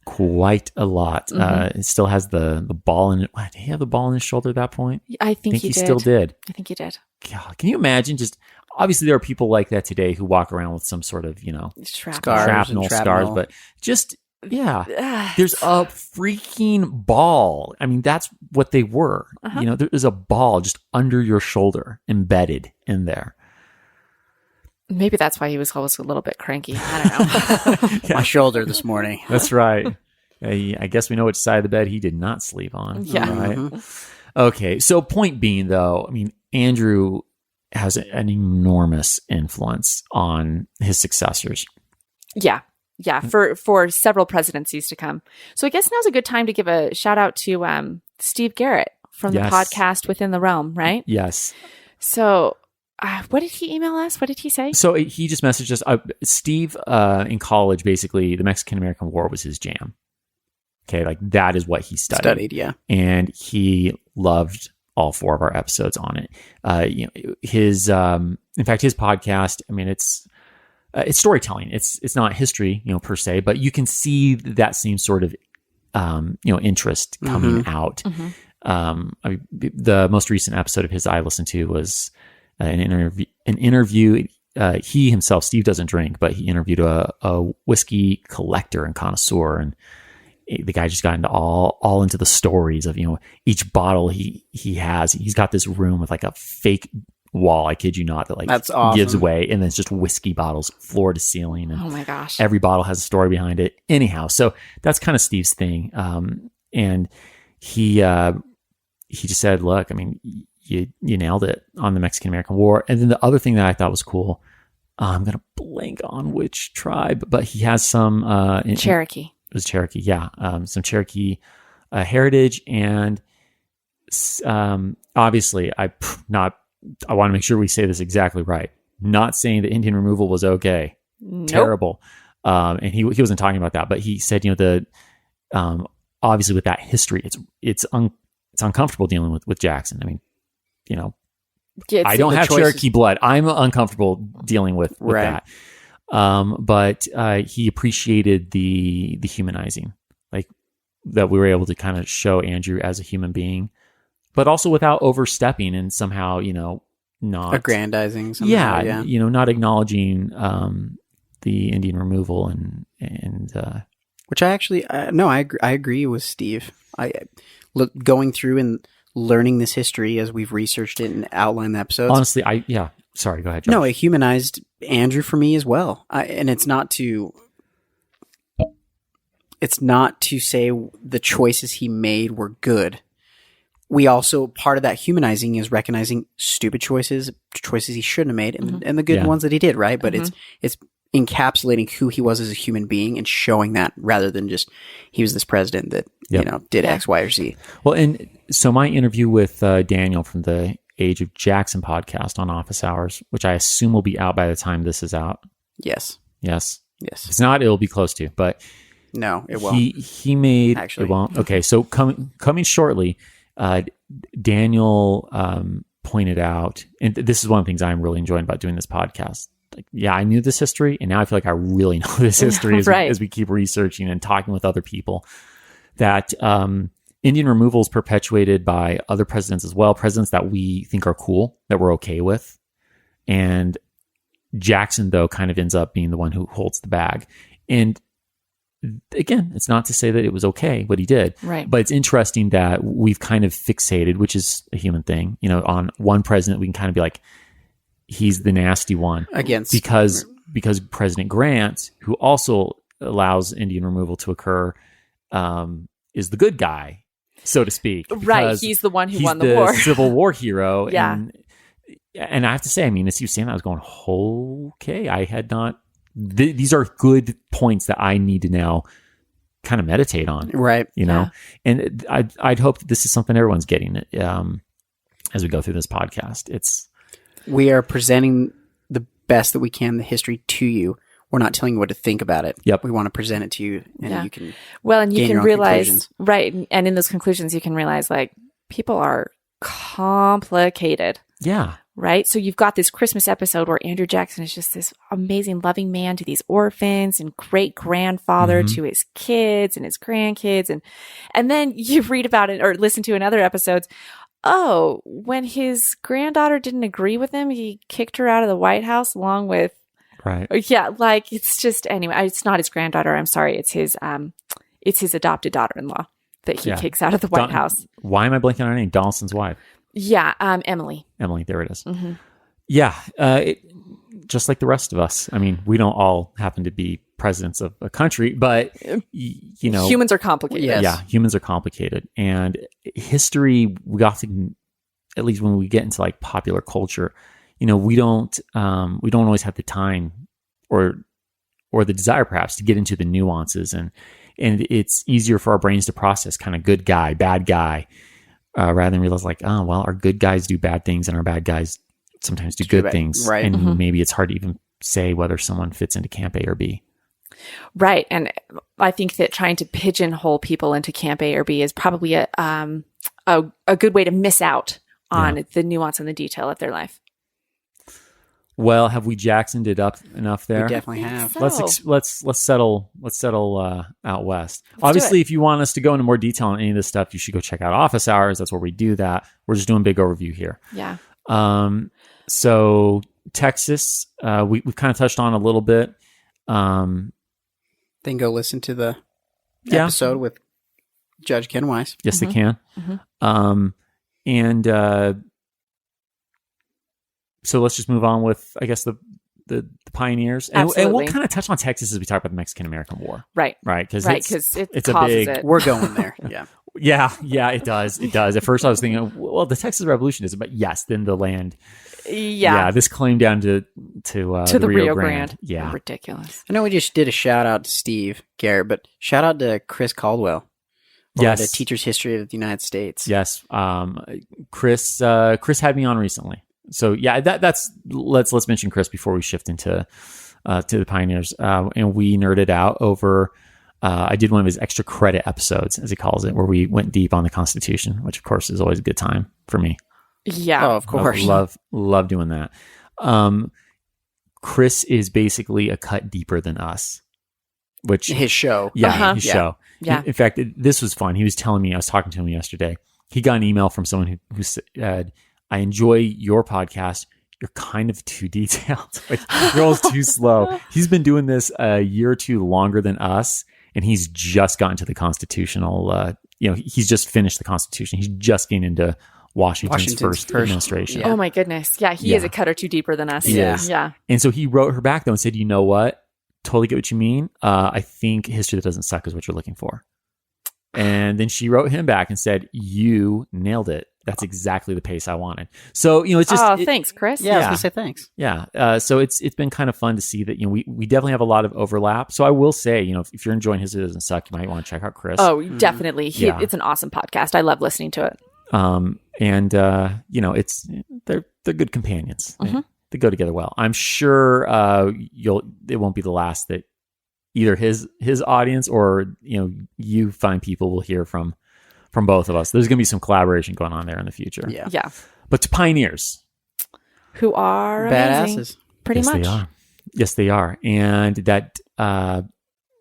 Quite a lot. Mm-hmm. It still has the ball in it. Did he have the ball in his shoulder at that point? I think he did. Still did. I think he did. God, can you imagine obviously there are people like that today who walk around with some sort of, shrapnel scars, but just, there's a freaking ball. I mean, that's what they were. Uh-huh. There is a ball just under your shoulder embedded in there. Maybe that's why he was always a little bit cranky. I don't know. My shoulder this morning. That's right. I guess we know which side of the bed he did not sleep on. Yeah. Right? Mm-hmm. Okay. So point being, though, I mean, Andrew has an enormous influence on his successors. Yeah. Yeah, for several presidencies to come. So I guess now's a good time to give a shout out to Steve Garrett from the podcast Within the Realm, right? Yes. So what did he email us? What did he say? So he just messaged us. Steve, in college, basically, the Mexican-American War was his jam. Okay, like that is what he studied. Yeah. And he loved all 4 of our episodes on it. His, in fact, his podcast, I mean, it's storytelling. It's not history, per se, but you can see that same sort of, interest coming out. The most recent episode of his I listened to was an interview. He himself, Steve, doesn't drink, but he interviewed a whiskey collector and connoisseur, and the guy just got into all into the stories of each bottle he has. He's got this room with like a fake wall, I kid you not, that like that's awesome. Gives away, and then it's just whiskey bottles floor to ceiling, and oh my gosh, every bottle has a story behind it. Anyhow, so that's kind of Steve's thing, and he just said, look, I mean, you nailed it on the Mexican-American War. And then the other thing that I thought was cool, I'm gonna blank on which tribe, but he has some Cherokee. It was Cherokee, yeah, some Cherokee heritage, and obviously I want to make sure we say this exactly right. Not saying that Indian removal was okay. Nope. Terrible. And he wasn't talking about that, but he said, obviously with that history, it's uncomfortable dealing with Jackson. I mean, I don't have Cherokee blood. I'm uncomfortable dealing with that. But he appreciated the humanizing, like that we were able to kind of show Andrew as a human being, but also without overstepping and somehow, not aggrandizing. Somehow, not acknowledging the Indian removal and which I actually no, I agree with Steve. Going through and learning this history as we've researched it and outlined the episodes. Honestly, sorry, go ahead, Josh. No, it humanized Andrew for me as well. And it's not to say the choices he made were good. We also, part of that humanizing is recognizing stupid choices he shouldn't have made, and the good ones that he did, right? But it's encapsulating who he was as a human being and showing that, rather than just he was this president that did X, Y, or Z. Well, and so my interview with Daniel from the Age of Jackson podcast on Office Hours, which I assume will be out by the time this is out. Yes. If it's not, it'll be close to, but no, it won't. He made actually. It won't. Okay, so coming shortly, Daniel pointed out, and this is one of the things I'm really enjoying about doing this podcast. Like, I knew this history, and now I feel like I really know this history as we keep researching and talking with other people. That Indian removal is perpetuated by other presidents as well, presidents that we think are cool, that we're okay with. And Jackson, though, kind of ends up being the one who holds the bag. And again, it's not to say that it was okay what he did, right? But it's interesting that we've kind of fixated, which is a human thing, on one president. We can kind of be like, he's the nasty one because President Grant, who also allows Indian removal to occur, is the good guy, so to speak. Right, he's the one who won the war, Civil War hero. Yeah, and I have to say, I mean, as you were saying that, I was going, okay, I had not. These are good points that I need to now kind of meditate on, right? And I'd hope that this is something everyone's getting as we go through this podcast. We are presenting the best that we can, the history to you. We're not telling you what to think about it. Yep. We want to present it to you, and you can. Well, and you can realize, conclusions. right? And in those conclusions, you can realize, like, people are complicated. Yeah. Right. So you've got this Christmas episode where Andrew Jackson is just this amazing, loving man to these orphans and great grandfather to his kids and his grandkids, and then you read about it or listen to in other episodes. Oh, when his granddaughter didn't agree with him, he kicked her out of the White House along with. Right. Yeah, like it's just anyway. It's not his granddaughter. I'm sorry. It's his adopted daughter-in-law that he kicks out of the White House. Why am I blanking on her name? Donaldson's wife. Yeah, Emily. Emily, there it is. Mm-hmm. Yeah, just like the rest of us. I mean, we don't all happen to be presidents of a country, but humans are complicated. Yes. Yeah, humans are complicated, and history. We often, at least when we get into like popular culture, we don't always have the time or or the desire perhaps to get into the nuances, and it's easier for our brains to process kind of good guy, bad guy, rather than realize like, oh, well, our good guys do bad things and our bad guys sometimes do good things. Right. And maybe it's hard to even say whether someone fits into camp A or B. Right. And I think that trying to pigeonhole people into camp A or B is probably a good way to miss out on the nuance and the detail of their life. Well, have we Jacksoned it up enough there? We definitely have. So. Let's settle out west. Obviously, if you want us to go into more detail on any of this stuff, you should go check out Office Hours. That's where we do that. We're just doing a big overview here. Yeah. So Texas, we've kind of touched on a little bit. Then go listen to the episode with Judge Ken Weiss. Yes, they can. So let's just move on with, I guess, the pioneers. And we'll kind of touch on Texas as we talk about the Mexican-American War. Right. Right. Because it's a big... It. We're going there. Yeah. Yeah, it does. It does. At first I was thinking, well, the Texas Revolution is, but yes, then the land. Yeah. This claim down to the Rio Grande. Yeah. Ridiculous. I know we just did a shout out to Steve Garrett, but shout out to Chris Caldwell. Yes. The Teacher's History of the United States. Yes. Chris had me on recently. So yeah, let's mention Chris before we shift into to the pioneers. And we nerded out over. I did one of his extra credit episodes, as he calls it, where we went deep on the Constitution, which of course is always a good time for me. Yeah, of course. Love doing that. Chris is basically a cut deeper than us, which his show. Yeah, his show. Yeah. In fact, this was fun. He was telling me, I was talking to him yesterday. He got an email from someone who said, I enjoy your podcast. You're kind of too detailed. Like, you're always too slow. He's been doing this a year or two longer than us, and he's just gotten to the constitutional. He's just finished the Constitution. He's just getting into Washington's first administration. Yeah. Oh my goodness! Yeah, he is a cut or two deeper than us. He is. Yeah. And so he wrote her back though and said, "You know what? Totally get what you mean. I think history that doesn't suck is what you're looking for." And then she wrote him back and said, "You nailed it. That's exactly the pace I wanted." So, it's just... thanks, Chris. Yeah, I was going to say thanks. Yeah. So it's been kind of fun to see that, we definitely have a lot of overlap. So I will say, if you're enjoying History Doesn't Suck, you might want to check out Chris. Oh, definitely. It's an awesome podcast. I love listening to it. They're good companions. They go together well. I'm sure it won't be the last that either his audience or, you fine people will hear from both of us. There's going to be some collaboration going on there in the future. Yeah. But to pioneers, who are amazing, badasses, pretty yes, much. They are. Yes, they are. And that,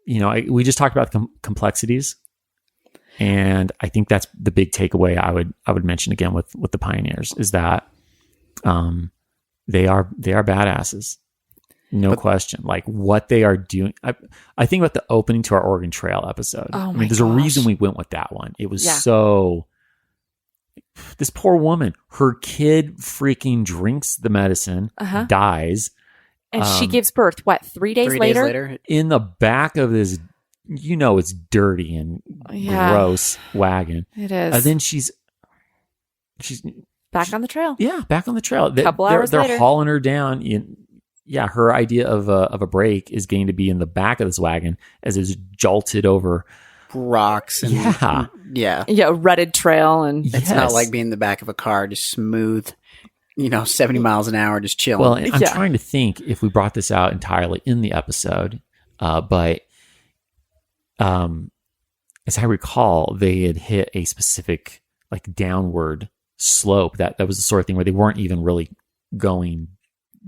we just talked about the complexities, and I think that's the big takeaway I would mention again with the pioneers is that, they are badasses. No question. Like what they are doing. I think about the opening to our Oregon Trail episode. Oh my there's gosh. a reason we went with that one. It was so... This poor woman, her kid freaking drinks the medicine, dies. And she gives birth, 3 days later? In the back of this, it's dirty and gross wagon. It is. And then she's back on the trail. Yeah, back on the trail. Couple hours later. They're hauling her down her idea of a break is going to be in the back of this wagon as it's jolted over rocks and rutted trail, and it's not like being in the back of a car, just smooth, 70 miles an hour, just chilling. Well, I'm trying to think if we brought this out entirely in the episode, but as I recall, they had hit a specific downward slope that was the sort of thing where they weren't even really going.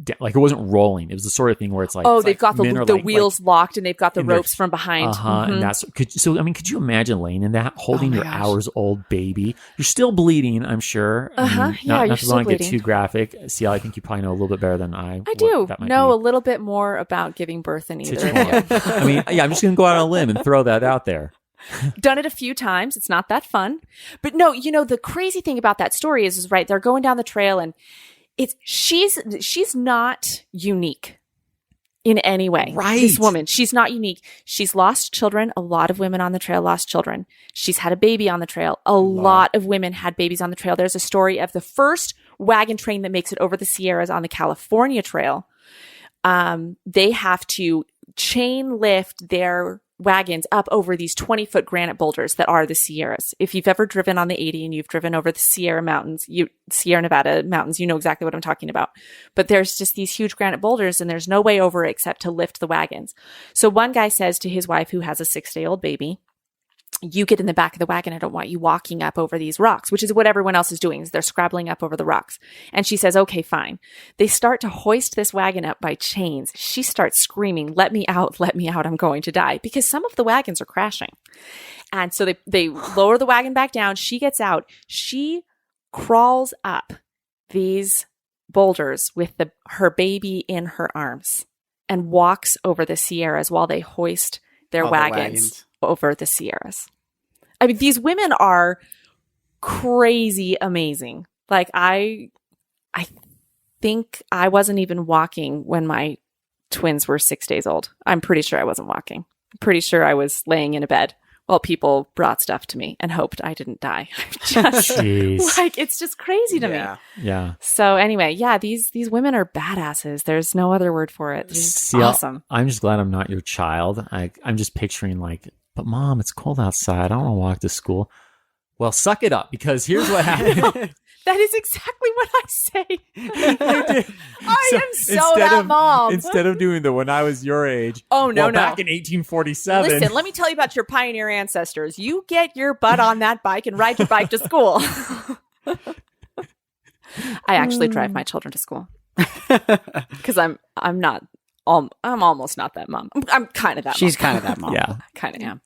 It wasn't rolling. It was the sort of thing where it's like, they've got the wheels locked and they've got the ropes from behind. And that's could you imagine laying in that, holding your hours-old baby? You're still bleeding, I'm sure. Not you're to still want to get bleeding. too graphic. See, I think you probably know a little bit better than I do know a little bit more about giving birth than either of you. I'm just going to go out on a limb and throw that out there. Done it a few times. It's not that fun. But no, the crazy thing about that story is right, they're going down the trail and she's not unique in any way. Right. This woman, she's not unique. She's lost children. A lot of women on the trail lost children. She's had a baby on the trail. A lot of women had babies on the trail. There's a story of the first wagon train that makes it over the Sierras on the California Trail. They have to chain lift their wagons up over these 20-foot granite boulders that are the Sierras. If you've ever driven on the 80 and you've driven over the Sierra Nevada mountains, you know exactly what I'm talking about. But there's just these huge granite boulders and there's no way over except to lift the wagons. So one guy says to his wife who has a 6-day-old baby, you get in the back of the wagon. I don't want you walking up over these rocks, which is what everyone else is doing, is they're scrabbling up over the rocks. And she says, okay, fine. They start to hoist this wagon up by chains. She starts screaming, let me out, I'm going to die, because some of the wagons are crashing. And so they lower the wagon back down. She gets out. She crawls up these boulders with her baby in her arms and walks over the Sierras while they hoist their wagons over the Sierras. I mean, these women are crazy amazing. Like I think I wasn't even walking when my twins were 6 days old. I'm pretty sure I wasn't walking. I'm pretty sure I was laying in a bed while people brought stuff to me and hoped I didn't die. Just like, it's just crazy to me. Yeah. So anyway, yeah, these women are badasses. There's no other word for it. It's awesome. I'm just glad I'm not your child. I'm just picturing like, but Mom, it's cold outside. I don't want to walk to school. Well, suck it up, because here's what happened. That is exactly what I say. I am so that mom. Instead of doing the when I was your age. Oh, no, no. Back in 1847. Listen, let me tell you about your pioneer ancestors. You get your butt on that bike and ride your bike to school. I actually drive my children to school because I'm almost not that mom. I'm kind of that mom. She's kind of that mom. Yeah. Kind of am.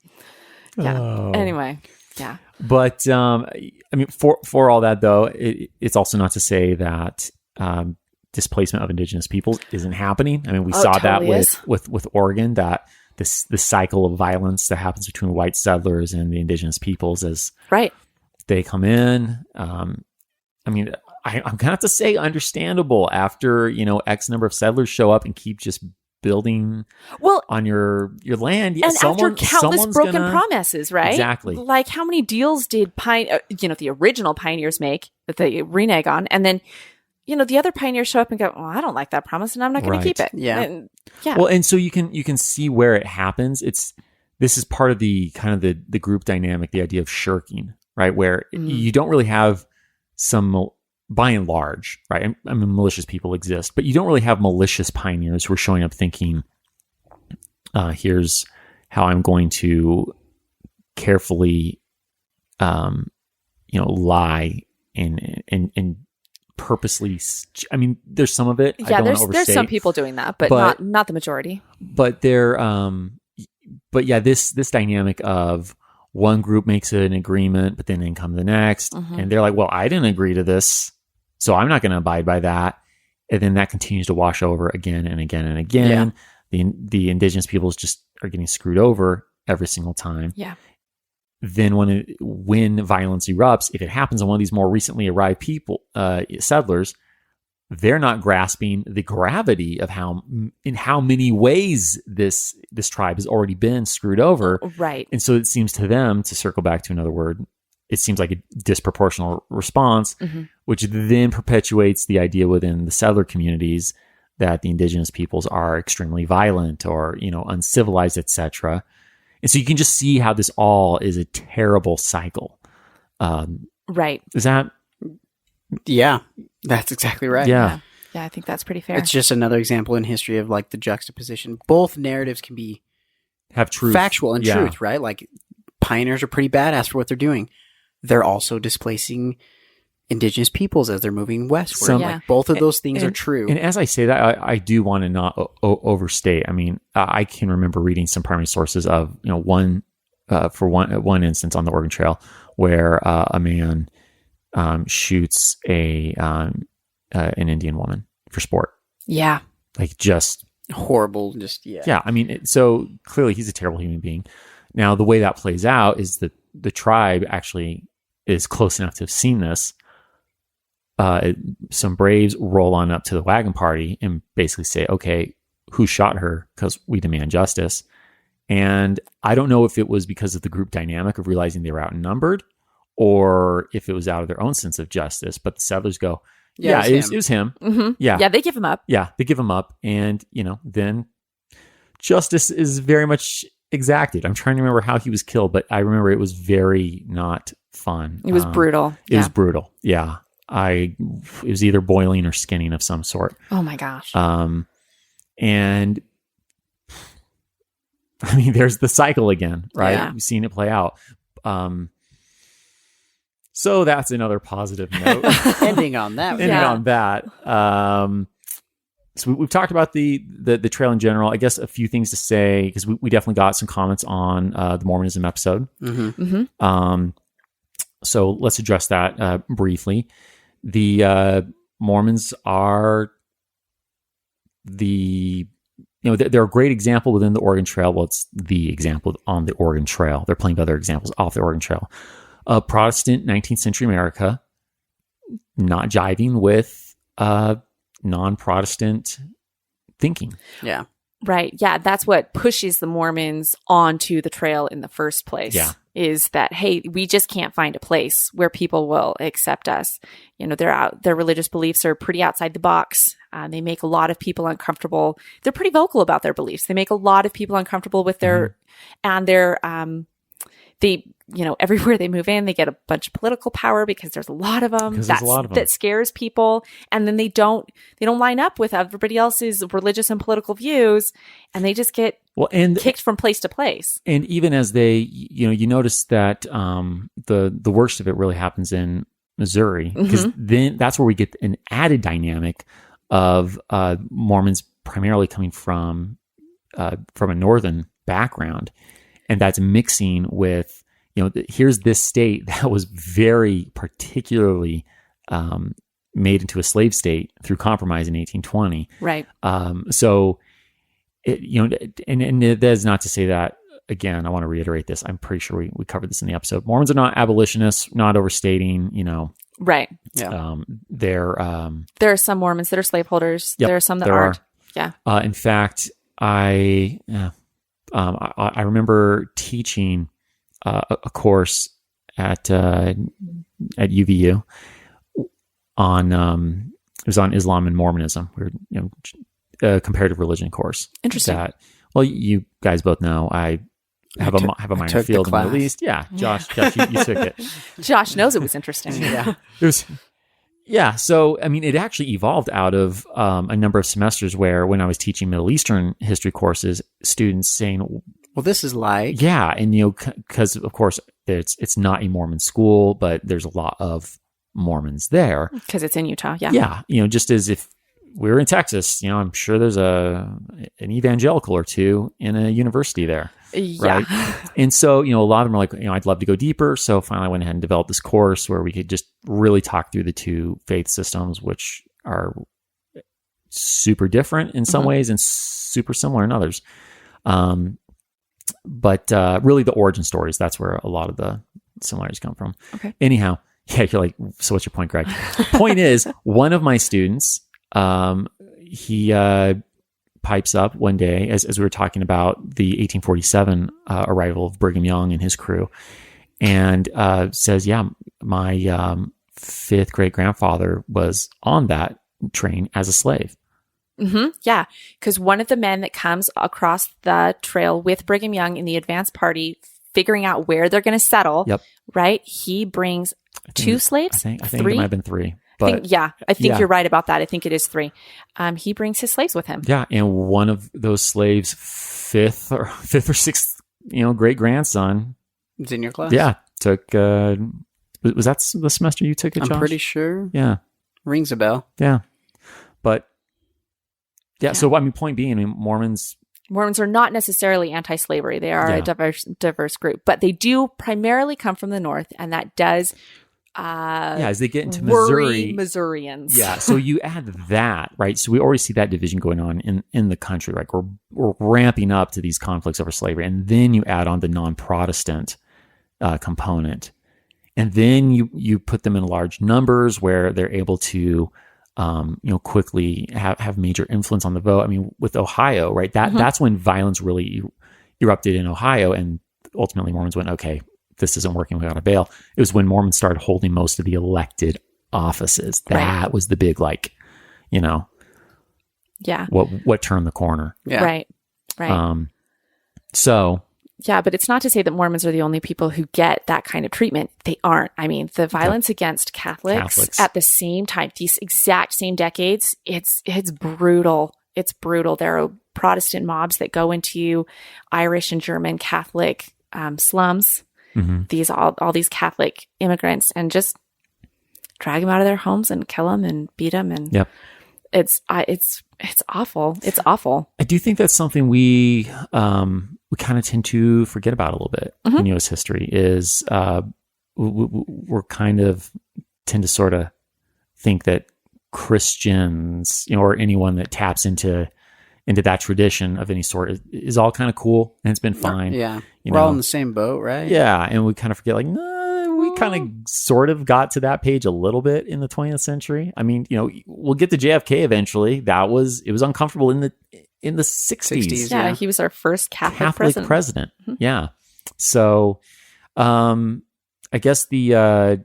Yeah. Oh. Anyway. Yeah. But, I mean, for all that, though, it's also not to say that displacement of indigenous peoples isn't happening. I mean, we saw that with Oregon, that the cycle of violence that happens between white settlers and the indigenous peoples as they come in. I mean, I'm going to have to say understandable after, X number of settlers show up and keep just building on your land. Yeah, and after countless broken promises, right? Exactly. Like, how many deals did the original pioneers make that they renege on, and then the other pioneers show up and go, "Well, I don't like that promise, and I'm not going to keep it." Yeah, Well, and so you can see where it happens. This is part of the kind of the group dynamic, the idea of shirking, right? Where you don't really have some. By and large, right? I mean, malicious people exist, but you don't really have malicious pioneers who are showing up thinking, here's how I'm going to carefully, lie and purposely. I mean, there's some of it. Yeah, I don't overstate, there's some people doing that, but not the majority. But this dynamic of one group makes an agreement, but then in come the next, and they're like, well, I didn't agree to this, so I'm not going to abide by that. And then that continues to wash over again and again and again. Yeah. The indigenous peoples just are getting screwed over every single time. Yeah. Then when violence erupts, if it happens on one of these more recently arrived settlers, they're not grasping the gravity of in how many ways this tribe has already been screwed over. Right. And so it seems to them, to circle back to another word, it seems like a disproportional response, which then perpetuates the idea within the settler communities that the indigenous peoples are extremely violent or, uncivilized, etc. And so you can just see how this all is a terrible cycle. Right. Is that... Yeah, that's exactly right. Yeah. Yeah, I think that's pretty fair. It's just another example in history of like the juxtaposition. Both narratives can have truth, factual and truth, right? Like pioneers are pretty badass for what they're doing. They're also displacing indigenous peoples as they're moving westward. Like both of those things are true. And as I say that, I do want to not overstate. I mean, I can remember reading some primary sources of one instance on the Oregon Trail where a man shoots an Indian woman for sport. Yeah. Like just horrible. Yeah. I mean, so clearly he's a terrible human being. Now, the way that plays out is that the tribe actually is close enough to have seen this. Some braves roll on up to the wagon party and basically say, okay, who shot her? Because we demand justice. And I don't know if it was because of the group dynamic of realizing they were outnumbered, or if it was out of their own sense of justice. But the settlers go, it was him. Mm-hmm. Yeah. Yeah, they give him up. Yeah, they give him up. And, then justice is very much exacted. I'm trying to remember how he was killed, but I remember it was very not fun. It was brutal. It was brutal. Yeah. It was either boiling or skinning of some sort. Oh my gosh. And I mean, there's the cycle again, right? Yeah. We've seen it play out. So that's another positive note. Ending on that. Ending on that. So we've talked about the trail in general. I guess a few things to say, because we definitely got some comments on the Mormonism episode. So let's address that briefly. The Mormons are they're a great example within the Oregon Trail. Well, it's the example on the Oregon Trail. There are plenty of other examples off the Oregon Trail. Protestant 19th century America, not jiving with non-Protestant thinking. Yeah. Right. Yeah. That's what pushes the Mormons onto the trail in the first place. Yeah. Is that, hey, we just can't find a place where people will accept us. Their religious beliefs are pretty outside the box. They make a lot of people uncomfortable. They're pretty vocal about their beliefs. They make a lot of people uncomfortable with their, everywhere they move in, they get a bunch of political power because there's a lot of them. That scares people. And then they don't line up with everybody else's religious and political views. And they just get kicked from place to place. And even as they, you notice that the worst of it really happens in Missouri, because then that's where we get an added dynamic of Mormons primarily coming from a northern background. And that's mixing with, here's this state that was very particularly made into a slave state through compromise in 1820. Right. So, and that is not to say that, again, I want to reiterate this. I'm pretty sure we covered this in the episode. Mormons are not abolitionists, not overstating, Right. Yeah. There are some Mormons that are slaveholders. Yep, there are some that aren't. Yeah. In fact, I remember teaching a course at UVU on it was on Islam and Mormonism. We were a comparative religion course. Interesting. You guys both know I have a minor field in the Middle East. Yeah, Josh, you took it. Josh knows it was interesting. Yeah. It was. Yeah, so I mean, it actually evolved out of a number of semesters where, when I was teaching Middle Eastern history courses, students saying, "Well, this is like..." Yeah, and because of course it's not a Mormon school, but there's a lot of Mormons there because it's in Utah. Yeah, yeah, just as if we were in Texas, I'm sure there's an evangelical or two in a university there. Yeah. Right. And so, a lot of them are like, I'd love to go deeper. So finally I went ahead and developed this course where we could just really talk through the two faith systems, which are super different in some ways and super similar in others. But really the origin stories, that's where a lot of the similarities come from. Okay. Anyhow, yeah, you're like, so what's your point, Greg? Point is, one of my students, he pipes up one day as we were talking about the 1847 arrival of Brigham Young and his crew, and says, yeah, my fifth great grandfather was on that train as a slave. Yeah, because one of the men that comes across the trail with Brigham Young in the advance party, figuring out where they're going to settle, right? He brings two slaves. I think it might have been three. But I think you're right about that. I think it is three. He brings his slaves with him. Yeah, and one of those slaves' fifth or sixth, great grandson. It's in your class. Yeah, took. Was that the semester you took it, Josh? I'm pretty sure. Yeah, rings a bell. Yeah, but yeah. So point being, Mormons are not necessarily anti-slavery. They are a diverse group, but they do primarily come from the north, and that does. As they get into Missourians. Yeah, so you add that, right? So we already see that division going on in the country, right? We're ramping up to these conflicts over slavery, and then you add on the non-Protestant component, and then you put them in large numbers where they're able to, quickly have major influence on the vote. I mean, with Ohio, right? That's when violence really erupted in Ohio, and ultimately Mormons went, okay, this isn't working, we got to bail. It was when Mormons started holding most of the elected offices. That was the big, what turned the corner. Yeah. Right. Right. So yeah, but it's not to say that Mormons are the only people who get that kind of treatment. They aren't. I mean, the violence against Catholics at the same time, these exact same decades, it's brutal. It's brutal. There are Protestant mobs that go into Irish and German Catholic slums. These all these Catholic immigrants, and just drag them out of their homes and kill them and beat them. And it's awful. It's awful. I do think that's something we kind of tend to forget about a little bit in U.S. history. Is we're kind of tend to sort of think that Christians, or anyone that taps into that tradition of any sort is all kind of cool, and it's been fine. Yeah, we're all in the same boat, right? Yeah, and we kind of forget, like, no, we kind of sort of got to that page a little bit in the 20th century. I mean, we'll get to JFK eventually. It was uncomfortable in the 60s. Yeah, he was our first Catholic president. Yeah. So, I guess the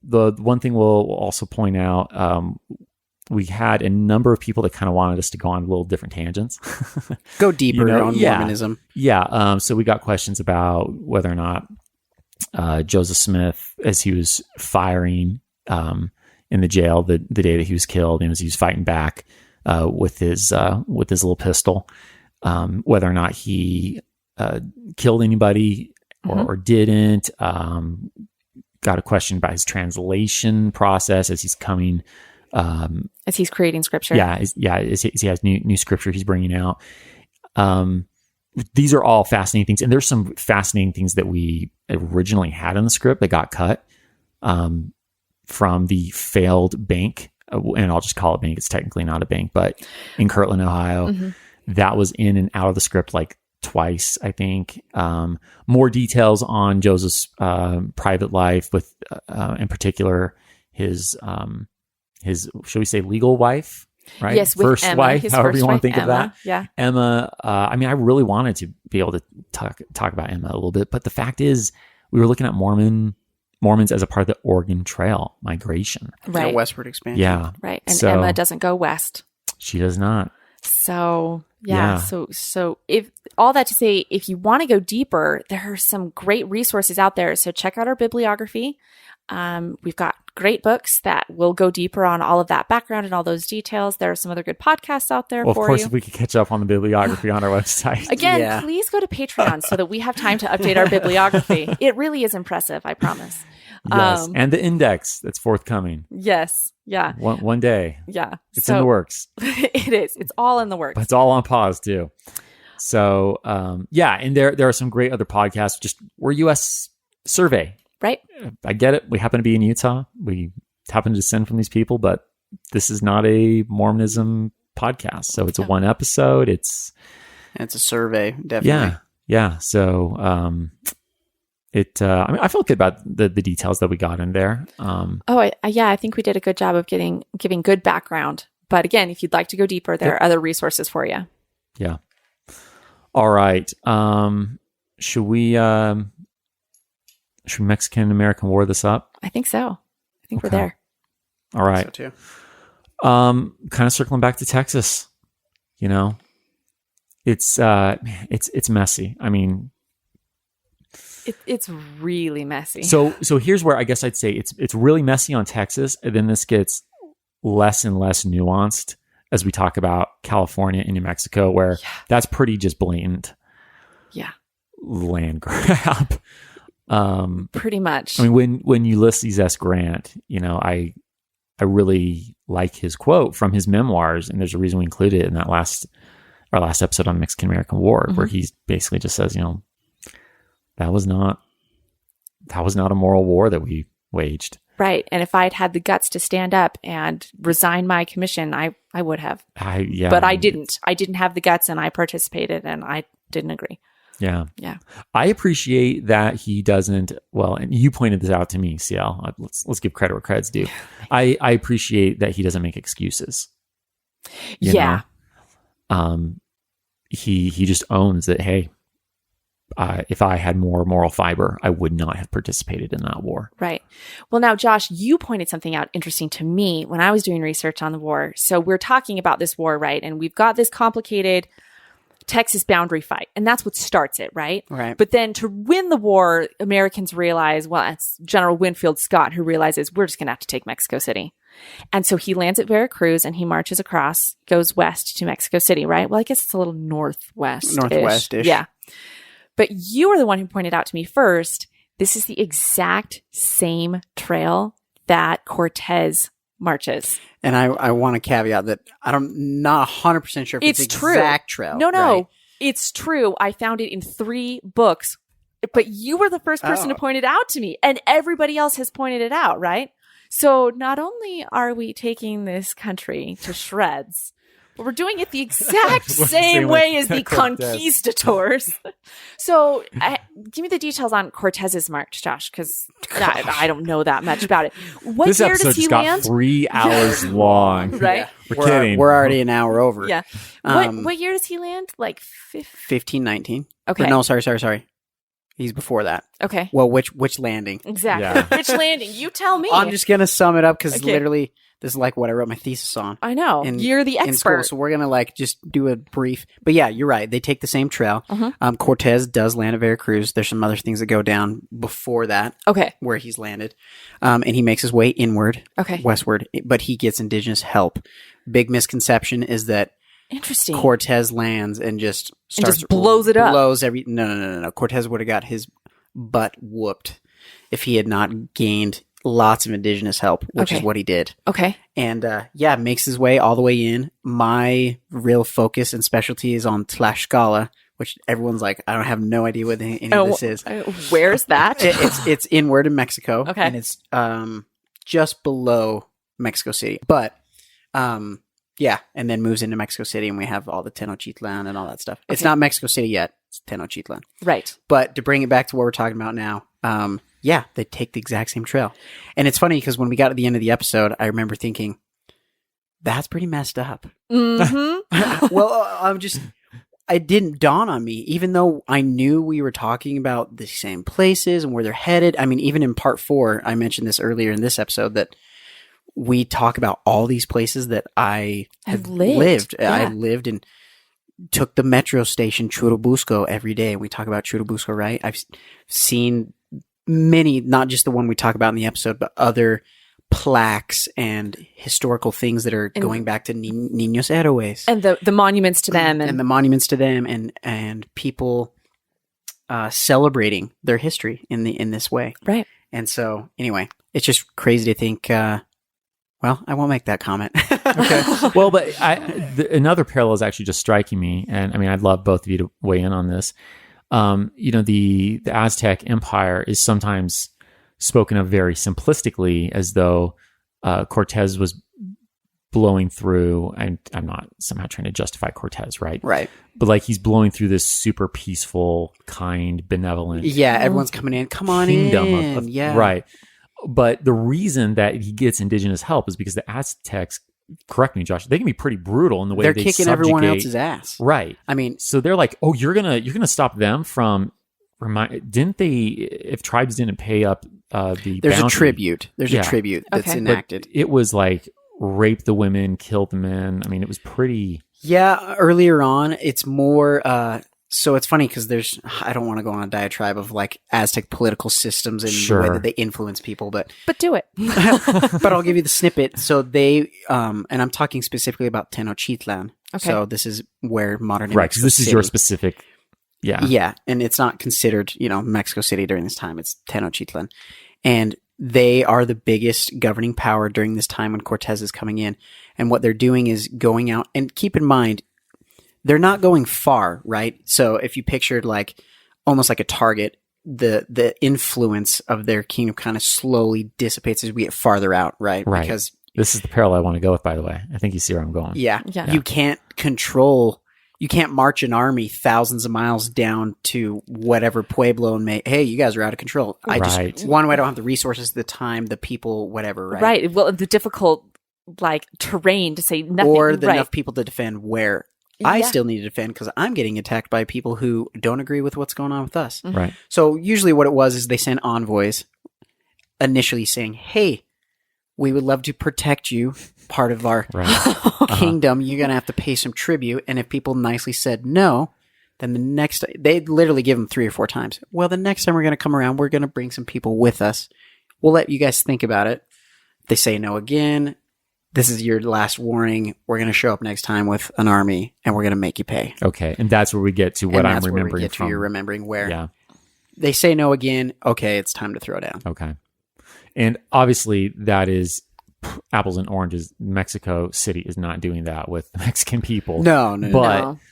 one thing we'll also point out, we had a number of people that kind of wanted us to go on little different tangents. Go deeper on Mormonism. Yeah. So we got questions about whether or not Joseph Smith, as he was firing in the jail the day that he was killed, and as he was fighting back with his little pistol, whether or not he killed anybody or didn't. Got a question about his translation process as he's coming. As he's creating scripture. As he has new scripture he's bringing out. These are all fascinating things. And there's some fascinating things that we originally had in the script that got cut from the failed bank. And I'll just call it bank. It's technically not a bank, but in Kirtland, Ohio. That was in and out of the script like twice, I think. More details on Joseph's private life, with in particular his should we say legal wife, right? Yes, with first Emma, wife, his however first you want to wife, think Emma. of that. Yeah, Emma. I mean, I really wanted to be able to talk about Emma a little bit, but the fact is, we were looking at Mormons as a part of the Oregon Trail migration, right? Westward expansion. Yeah, right. And Emma doesn't go west. She does not. So so if all that to say, if you want to go deeper, there are some great resources out there. So check out our bibliography. We've got great books that will go deeper on all of that background and all those details. There are some other good podcasts out there for you. Of course, if we could catch up on the bibliography on our website. Again, please go to Patreon so that we have time to update our bibliography. It really is impressive, I promise. Yes, and the index that's forthcoming. Yes, yeah. One day. Yeah. It's in the works. It is. It's all in the works. But it's all on pause, too. So, and there are some great other podcasts. We're U.S. survey. Right. I get it. We happen to be in Utah. We happen to descend from these people, but this is not a Mormonism podcast. So it's a one episode. It's a survey, definitely. Yeah. So I feel good about the details that we got in there. I think we did a good job of giving good background. But again, if you'd like to go deeper, there are other resources for you. Yeah. All right. Should we Mexican American War this up? I think so. I think we're there. All right. So too. Kind of circling back to Texas. It's messy. I mean, it's really messy. So here's where I guess I'd say it's really messy on Texas, and then this gets less and less nuanced as we talk about California and New Mexico, where that's pretty just blatant. Yeah. Land grab. Pretty much. I mean, when Ulysses S. Grant, I really like his quote from his memoirs, and there's a reason we included it in our last episode on Mexican American War, where he basically just says, that was not a moral war that we waged. Right. And if I'd had the guts to stand up and resign my commission, I would have. But I didn't. I didn't have the guts, and I participated, and I didn't agree. Yeah. Yeah. I appreciate that he doesn't, and you pointed this out to me, CL. Let's give credit where credit's due. I appreciate that he doesn't make excuses. You know? He just owns that, hey, if I had more moral fiber, I would not have participated in that war. Right. Well, now, Josh, you pointed something out interesting to me when I was doing research on the war. So we're talking about this war, right? And we've got this complicated Texas boundary fight. And that's what starts it, right? Right. But then to win the war, Americans realize, well, it's General Winfield Scott who realizes we're just going to have to take Mexico City. And so he lands at Veracruz and he marches across, goes west to Mexico City, right? Well, I guess it's a little northwest-ish. Northwest-ish. Yeah. But you were the one who pointed out to me first, this is the exact same trail that Cortez marches. And I want to caveat that I'm not 100% sure if it's true. Exact trail. No, right? it's true. I found it in 3 books, but you were the first person to point it out to me, and everybody else has pointed it out, right? So not only are we taking this country to shreds, but we're doing it the exact same way as the conquistadors. So give me the details on Cortez's march, Josh, because I don't know that much about it. What This year episode does he just land? got 3 hours long. Right? Yeah. We're kidding. We're already an hour over. Yeah. What year does he land? Like 1519. Okay. Or no, sorry. He's before that. Okay. Well, which landing? Exactly. Yeah. Which landing? You tell me. I'm just gonna sum it up because Okay. literally this is like what I wrote my thesis on. I know. You're the in school, expert. so we're gonna just do a brief. But yeah, you're right. They take the same trail. Mhm. Cortez does land at Veracruz. There's some other things that go down before that, Okay. where he's landed, and he makes his way inward, Okay. westward. But he gets indigenous help. Big misconception is that Interesting. Cortez lands and just starts just blows it up. Blows every. No. Cortez would have got his butt whooped if he had not gained lots of indigenous help, which is Okay. what he did. Okay. And makes his way all the way in. My real focus and specialty is on Tlaxcala, which everyone's like, I don't have no idea what any of this is. Where's that? It's inward in Mexico. Okay. And it's just below Mexico City. But and then moves into Mexico City, and we have all the Tenochtitlan and all that stuff. It's Okay. not Mexico City yet. It's Tenochtitlan. Right. But to bring it back to what we're talking about now, they take the exact same trail. And it's funny because when we got to the end of the episode, I remember thinking, that's pretty messed up. Mm-hmm. Well, it didn't dawn on me, even though I knew we were talking about the same places and where they're headed. I mean, even in part 4, I mentioned this earlier in this episode that we talk about all these places that I have lived. Yeah. I lived and took the metro station Churubusco every day. We talk about Churubusco, right? I've seen many, not just the one we talk about in the episode, but other plaques and historical things that are going back to Niños Héroes. And the monuments to them. And the monuments to them and people celebrating their history in this way. Right. And so, anyway, it's just crazy to think, well, I won't make that comment. Okay. Well, but another parallel is actually just striking me, and I mean, I'd love both of you to weigh in on this. The Aztec Empire is sometimes spoken of very simplistically, as though Cortez was blowing through, and I'm not somehow trying to justify Cortez, right? Right. But like he's blowing through this super peaceful, kind, benevolent Yeah, everyone's coming in. Come on kingdom in. of Yeah. right. But the reason that he gets indigenous help is because the Aztecs, correct me, Josh, they can be pretty brutal in the way They're they kicking subjugate everyone else's ass. Right. I mean, So they're like, oh, you're gonna stop them from didn't they, if tribes didn't pay up the there's bounty, a tribute. There's Yeah. a tribute that's Okay. but enacted. it was like rape the women, kill the men. I mean, it was pretty. Yeah, earlier on, it's more. So it's funny because I don't want to go on a diatribe of like Aztec political systems and the way Sure. that they influence people, but do it. but I'll give you the snippet. So they, and I'm talking specifically about Tenochtitlan. Okay. So this is where modern Right, because Mexico this is your City- specific. Yeah. Yeah, and it's not considered, Mexico City during this time. It's Tenochtitlan. And they are the biggest governing power during this time when Cortez is coming in. And what they're doing is going out, and keep in mind, they're not going far, right? So if you pictured like almost like a target, the influence of their kingdom kind of slowly dissipates as we get farther out, right? Right. Because This is the parallel I want to go with, by the way. I think you see where I'm going. yeah, Yeah. you can't march an army thousands of miles down to whatever pueblo and hey, you guys are out of control. I Right. just, one, I don't have the resources, the time, the people, whatever, right? Right. Well, the difficult terrain to say nothing. Or right. enough people to defend where I Yeah. still need to defend because I'm getting attacked by people who don't agree with what's going on with us. Right. So usually what it was is they sent envoys initially saying, hey, we would love to protect you, part of our kingdom. You're going to have to pay some tribute. And if people nicely said no, then the next, they'd literally give them 3 or 4 times. Well, the next time we're going to come around, we're going to bring some people with us. We'll let you guys think about it. If they say no again, this is your last warning. We're going to show up next time with an army and we're going to make you pay. Okay. And that's where we get to what I'm remembering where we get from. To you're remembering where Yeah. they say no again. Okay, it's time to throw down. Okay. And obviously that is apples and oranges. Mexico City is not doing that with the Mexican people. No.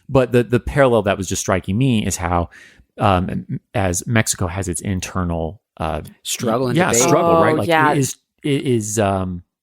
But the parallel that was just striking me is how, as Mexico has its internal struggle and debate. Oh, Right? Like yeah. it is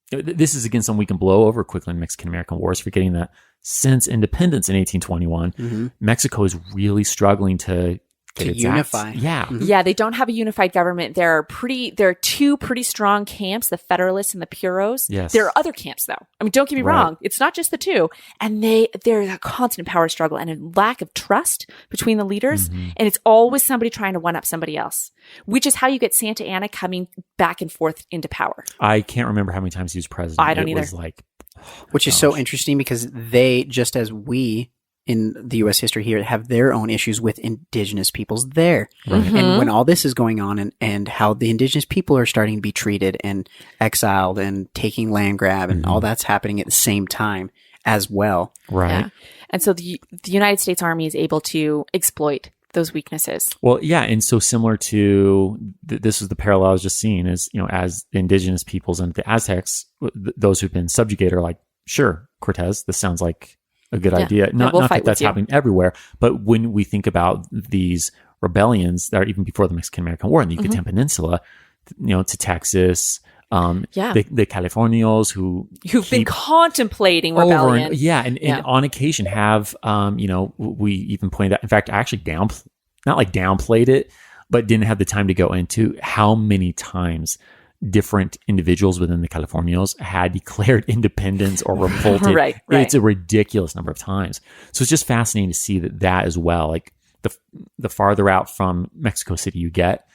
this is again something we can blow over quickly in Mexican-American wars, forgetting that since independence in 1821, Mexico is really struggling to unify. Yeah, they don't have a unified government. There are 2 pretty strong camps, the Federalists and the Puros. Yes. There are other camps though. I mean, don't get me wrong. It's not just the 2. And there's a constant power struggle and a lack of trust between the leaders. And it's always somebody trying to one up somebody else, which is how you get Santa Anna coming back and forth into power. I can't remember how many times he was president. I don't either. Was like, Which is so interesting because they, just as we in the U.S. history here, have their own issues with indigenous peoples there. And when all this is going on and how the indigenous people are starting to be treated and exiled and taking land grab and all that's happening at the same time as well. right. Yeah. And so the United States Army is able to exploit those weaknesses. Well, yeah, and so similar to this is the parallel I was just seeing is, as the indigenous peoples and the Aztecs, those who've been subjugated are like, sure, Cortez, this sounds like a good idea. Not that that's happening everywhere, but when we think about these rebellions that are even before the Mexican-American War in the Yucatan Peninsula, to Texas, the Californios who've been contemplating rebellion. And on occasion have, we even pointed out, in fact, I actually downplayed it, but didn't have the time to go into how many times different individuals within the Californios had declared independence or revolted. Right. It's a ridiculous number of times. So it's just fascinating to see that as well. Like the farther out from Mexico City you get,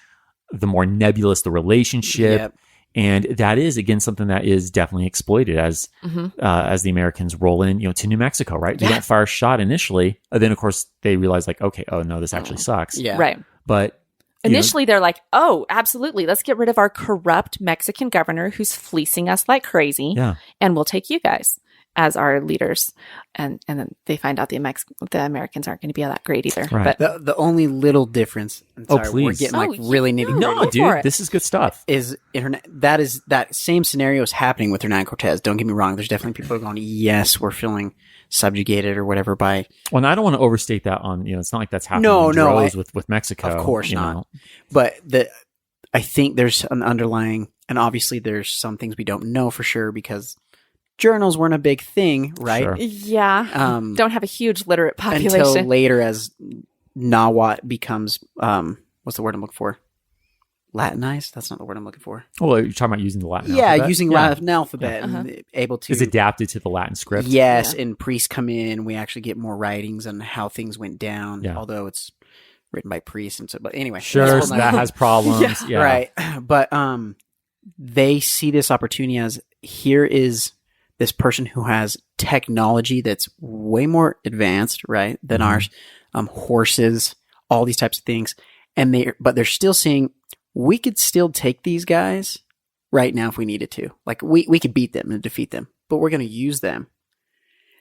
the more nebulous the relationship. Yep. And that is, again, something that is definitely exploited as the Americans roll in, to New Mexico, right? They don't fire a shot initially. And then, of course, they realize like, okay, oh no, this actually sucks. Yeah. Right. But initially they're like, oh, absolutely. Let's get rid of our corrupt Mexican governor who's fleecing us like crazy. Yeah. And we'll take you guys as our leaders. And then they find out the Americans aren't going to be that great either. Right. But The only little difference, and sorry, please. we're getting really nitty No, gritty, go for dude, it. this is good stuff. is that same scenario is happening with Hernan Cortez. Don't get me wrong. There's definitely people who are going, yes, we're feeling subjugated or whatever by. Well, and I don't want to overstate that on, it's not like that's happening No, in no, droves with Mexico. Of course not. know. But I think there's an underlying, and obviously there's some things we don't know for sure because journals weren't a big thing, right? Sure. yeah, don't have a huge literate population. Until later as Nahuatl becomes, what's the word I'm looking for? Latinized? That's not the word I'm looking for. Well, you're talking about using the Latin alphabet? Using Latin alphabet and able to. Is adapted to the Latin script. Yes, and priests come in. We actually get more writings on how things went down, although it's written by priests. And so, but anyway. Sure, so that has problems. Yeah. Right. But they see this opportunity as here is this person who has technology that's way more advanced, right, than ours, horses, all these types of things. But they're still seeing we could still take these guys right now if we needed to. Like we could beat them and defeat them, but we're going to use them.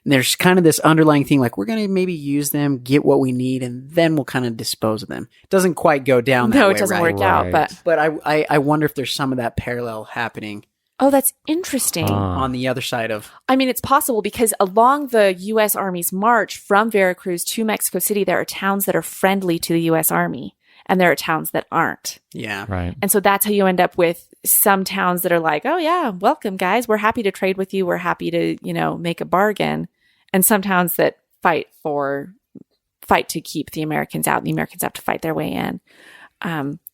And there's kind of this underlying thing, like we're going to maybe use them, get what we need, and then we'll kind of dispose of them. It doesn't quite go down that way. No, it doesn't work out. But I wonder if there's some of that parallel happening. Oh, that's interesting. On the other side of... I mean, it's possible because along the U.S. Army's march from Veracruz to Mexico City, there are towns that are friendly to the U.S. Army, and there are towns that aren't. Yeah. Right. And so that's how you end up with some towns that are like, oh, yeah, welcome, guys. We're happy to trade with you. We're happy to, make a bargain. And some towns that fight to keep the Americans out, and the Americans have to fight their way in.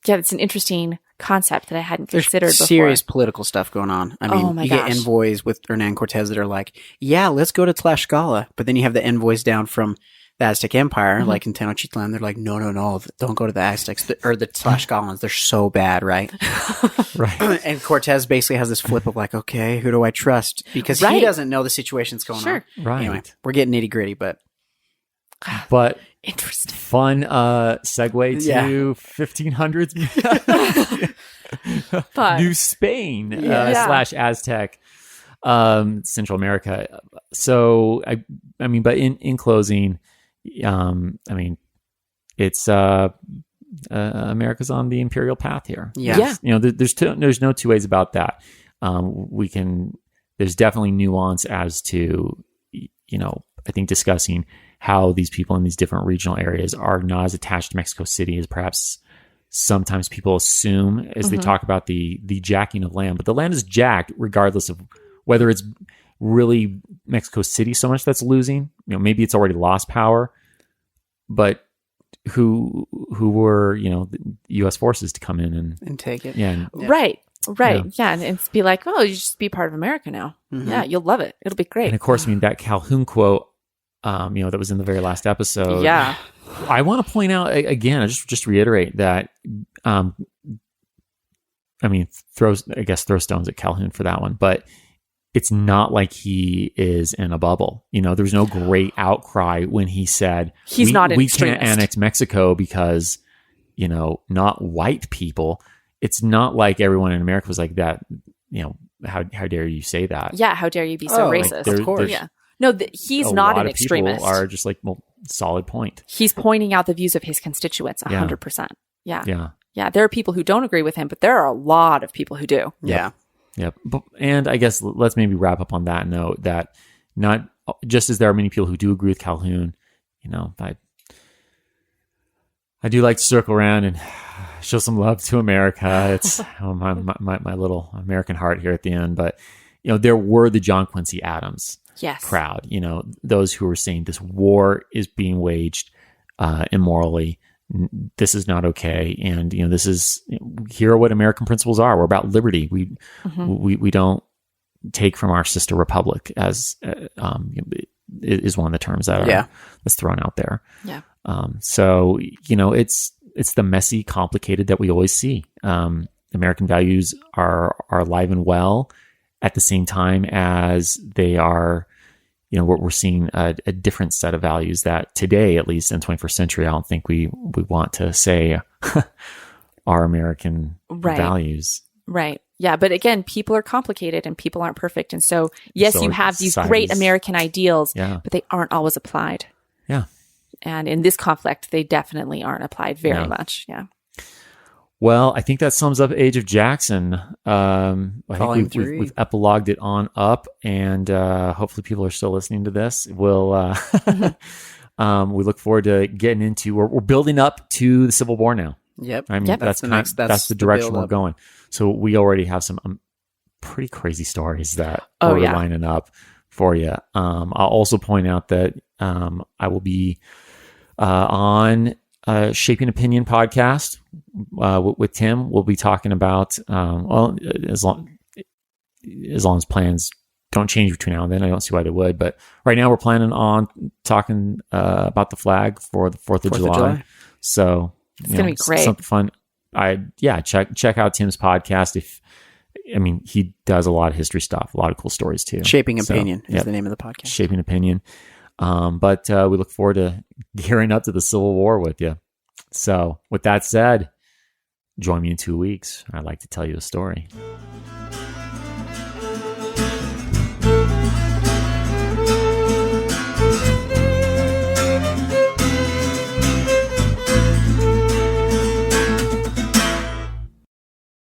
It's an interesting concept that I hadn't considered before. Serious political stuff going on. I mean, my you gosh. get envoys with Hernan Cortez that are like, yeah, let's go to Tlaxcala. But then you have the envoys down from the Aztec Empire, like in Tenochtitlan, they're like, no, don't go to the Aztecs or the Tlaxcalans. They're so bad, right? Right. And Cortez basically has this flip of like, okay, who do I trust? Because he doesn't know the situation's going on. Right. Anyway, we're getting nitty gritty, but Interesting. Fun segue to 1500s New Spain / Aztec, Central America. So I mean, but in closing, I mean, it's America's on the imperial path here. Yeah. You know, there's no two ways about that. There's definitely nuance as to, you know, I think discussing how these people in these different regional areas are not as attached to Mexico City as perhaps sometimes people assume as they talk about the jacking of land. But the land is jacked regardless of whether it's really Mexico City so much that's losing. You know, maybe it's already lost power, but who were, you know, the U.S. forces to come in and take it. Right. Yeah. And be like, oh, you just be part of America now. Yeah. You'll love it. It'll be great. And of course, I mean, that Calhoun quote, you know, that was in the very last episode. Yeah. I want to point out again, I just reiterate that, I mean, throw stones at Calhoun for that one, but it's not like he is in a bubble. You know, there's no great outcry when he said, he's not an we extremist. Can't annex Mexico because, you know, not white people. It's not like everyone in America was like that. You know, how dare you say that? Yeah. How dare you be so racist? Of course. Yeah. No, he's not an extremist. People are just like, well, solid point. He's pointing out the views of his constituents 100%. Yeah. There are people who don't agree with him, but there are a lot of people who do. Yeah. Yep. And I guess let's maybe wrap up on that note that not just as there are many people who do agree with Calhoun, you know, I do like to circle around and show some love to America. It's my little American heart here at the end. But, you know, there were the John Quincy Adams crowd, you know, those who were saying this war is being waged immorally. This is not okay. And, you know, here are what American principles are. We're about liberty. We don't take from our sister republic as, is one of the terms that that's thrown out there. Yeah. So, you know, it's the messy, complicated that we always see. American values are alive and well at the same time as they are, you know, we're seeing a different set of values that today, at least in the 21st century, I don't think we want to say are American values. Right. Yeah. But again, people are complicated and people aren't perfect. And so, yes, you have these great American ideals, but they aren't always applied. Yeah. And in this conflict, they definitely aren't applied very much. Yeah. Well, I think that sums up Age of Jackson. I think we've epilogued it on up, and hopefully people are still listening to this. We'll we look forward to getting into. We're building up to the Civil War now. Yep. I mean, that's the direction we're going. So we already have some pretty crazy stories that we're lining up for you. I'll also point out that I will be on Shaping Opinion podcast with Tim. We'll be talking about as long as plans don't change between now and then. I don't see why they would, but right now we're planning on talking about the flag for the 4th of July. So it's gonna be great. Something fun. Check out Tim's podcast. He does a lot of history stuff, a lot of cool stories too. Shaping Opinion is the name of the podcast. Shaping Opinion. But we look forward to gearing up to the Civil War with you. So with that said, join me in 2 weeks. I'd like to tell you a story.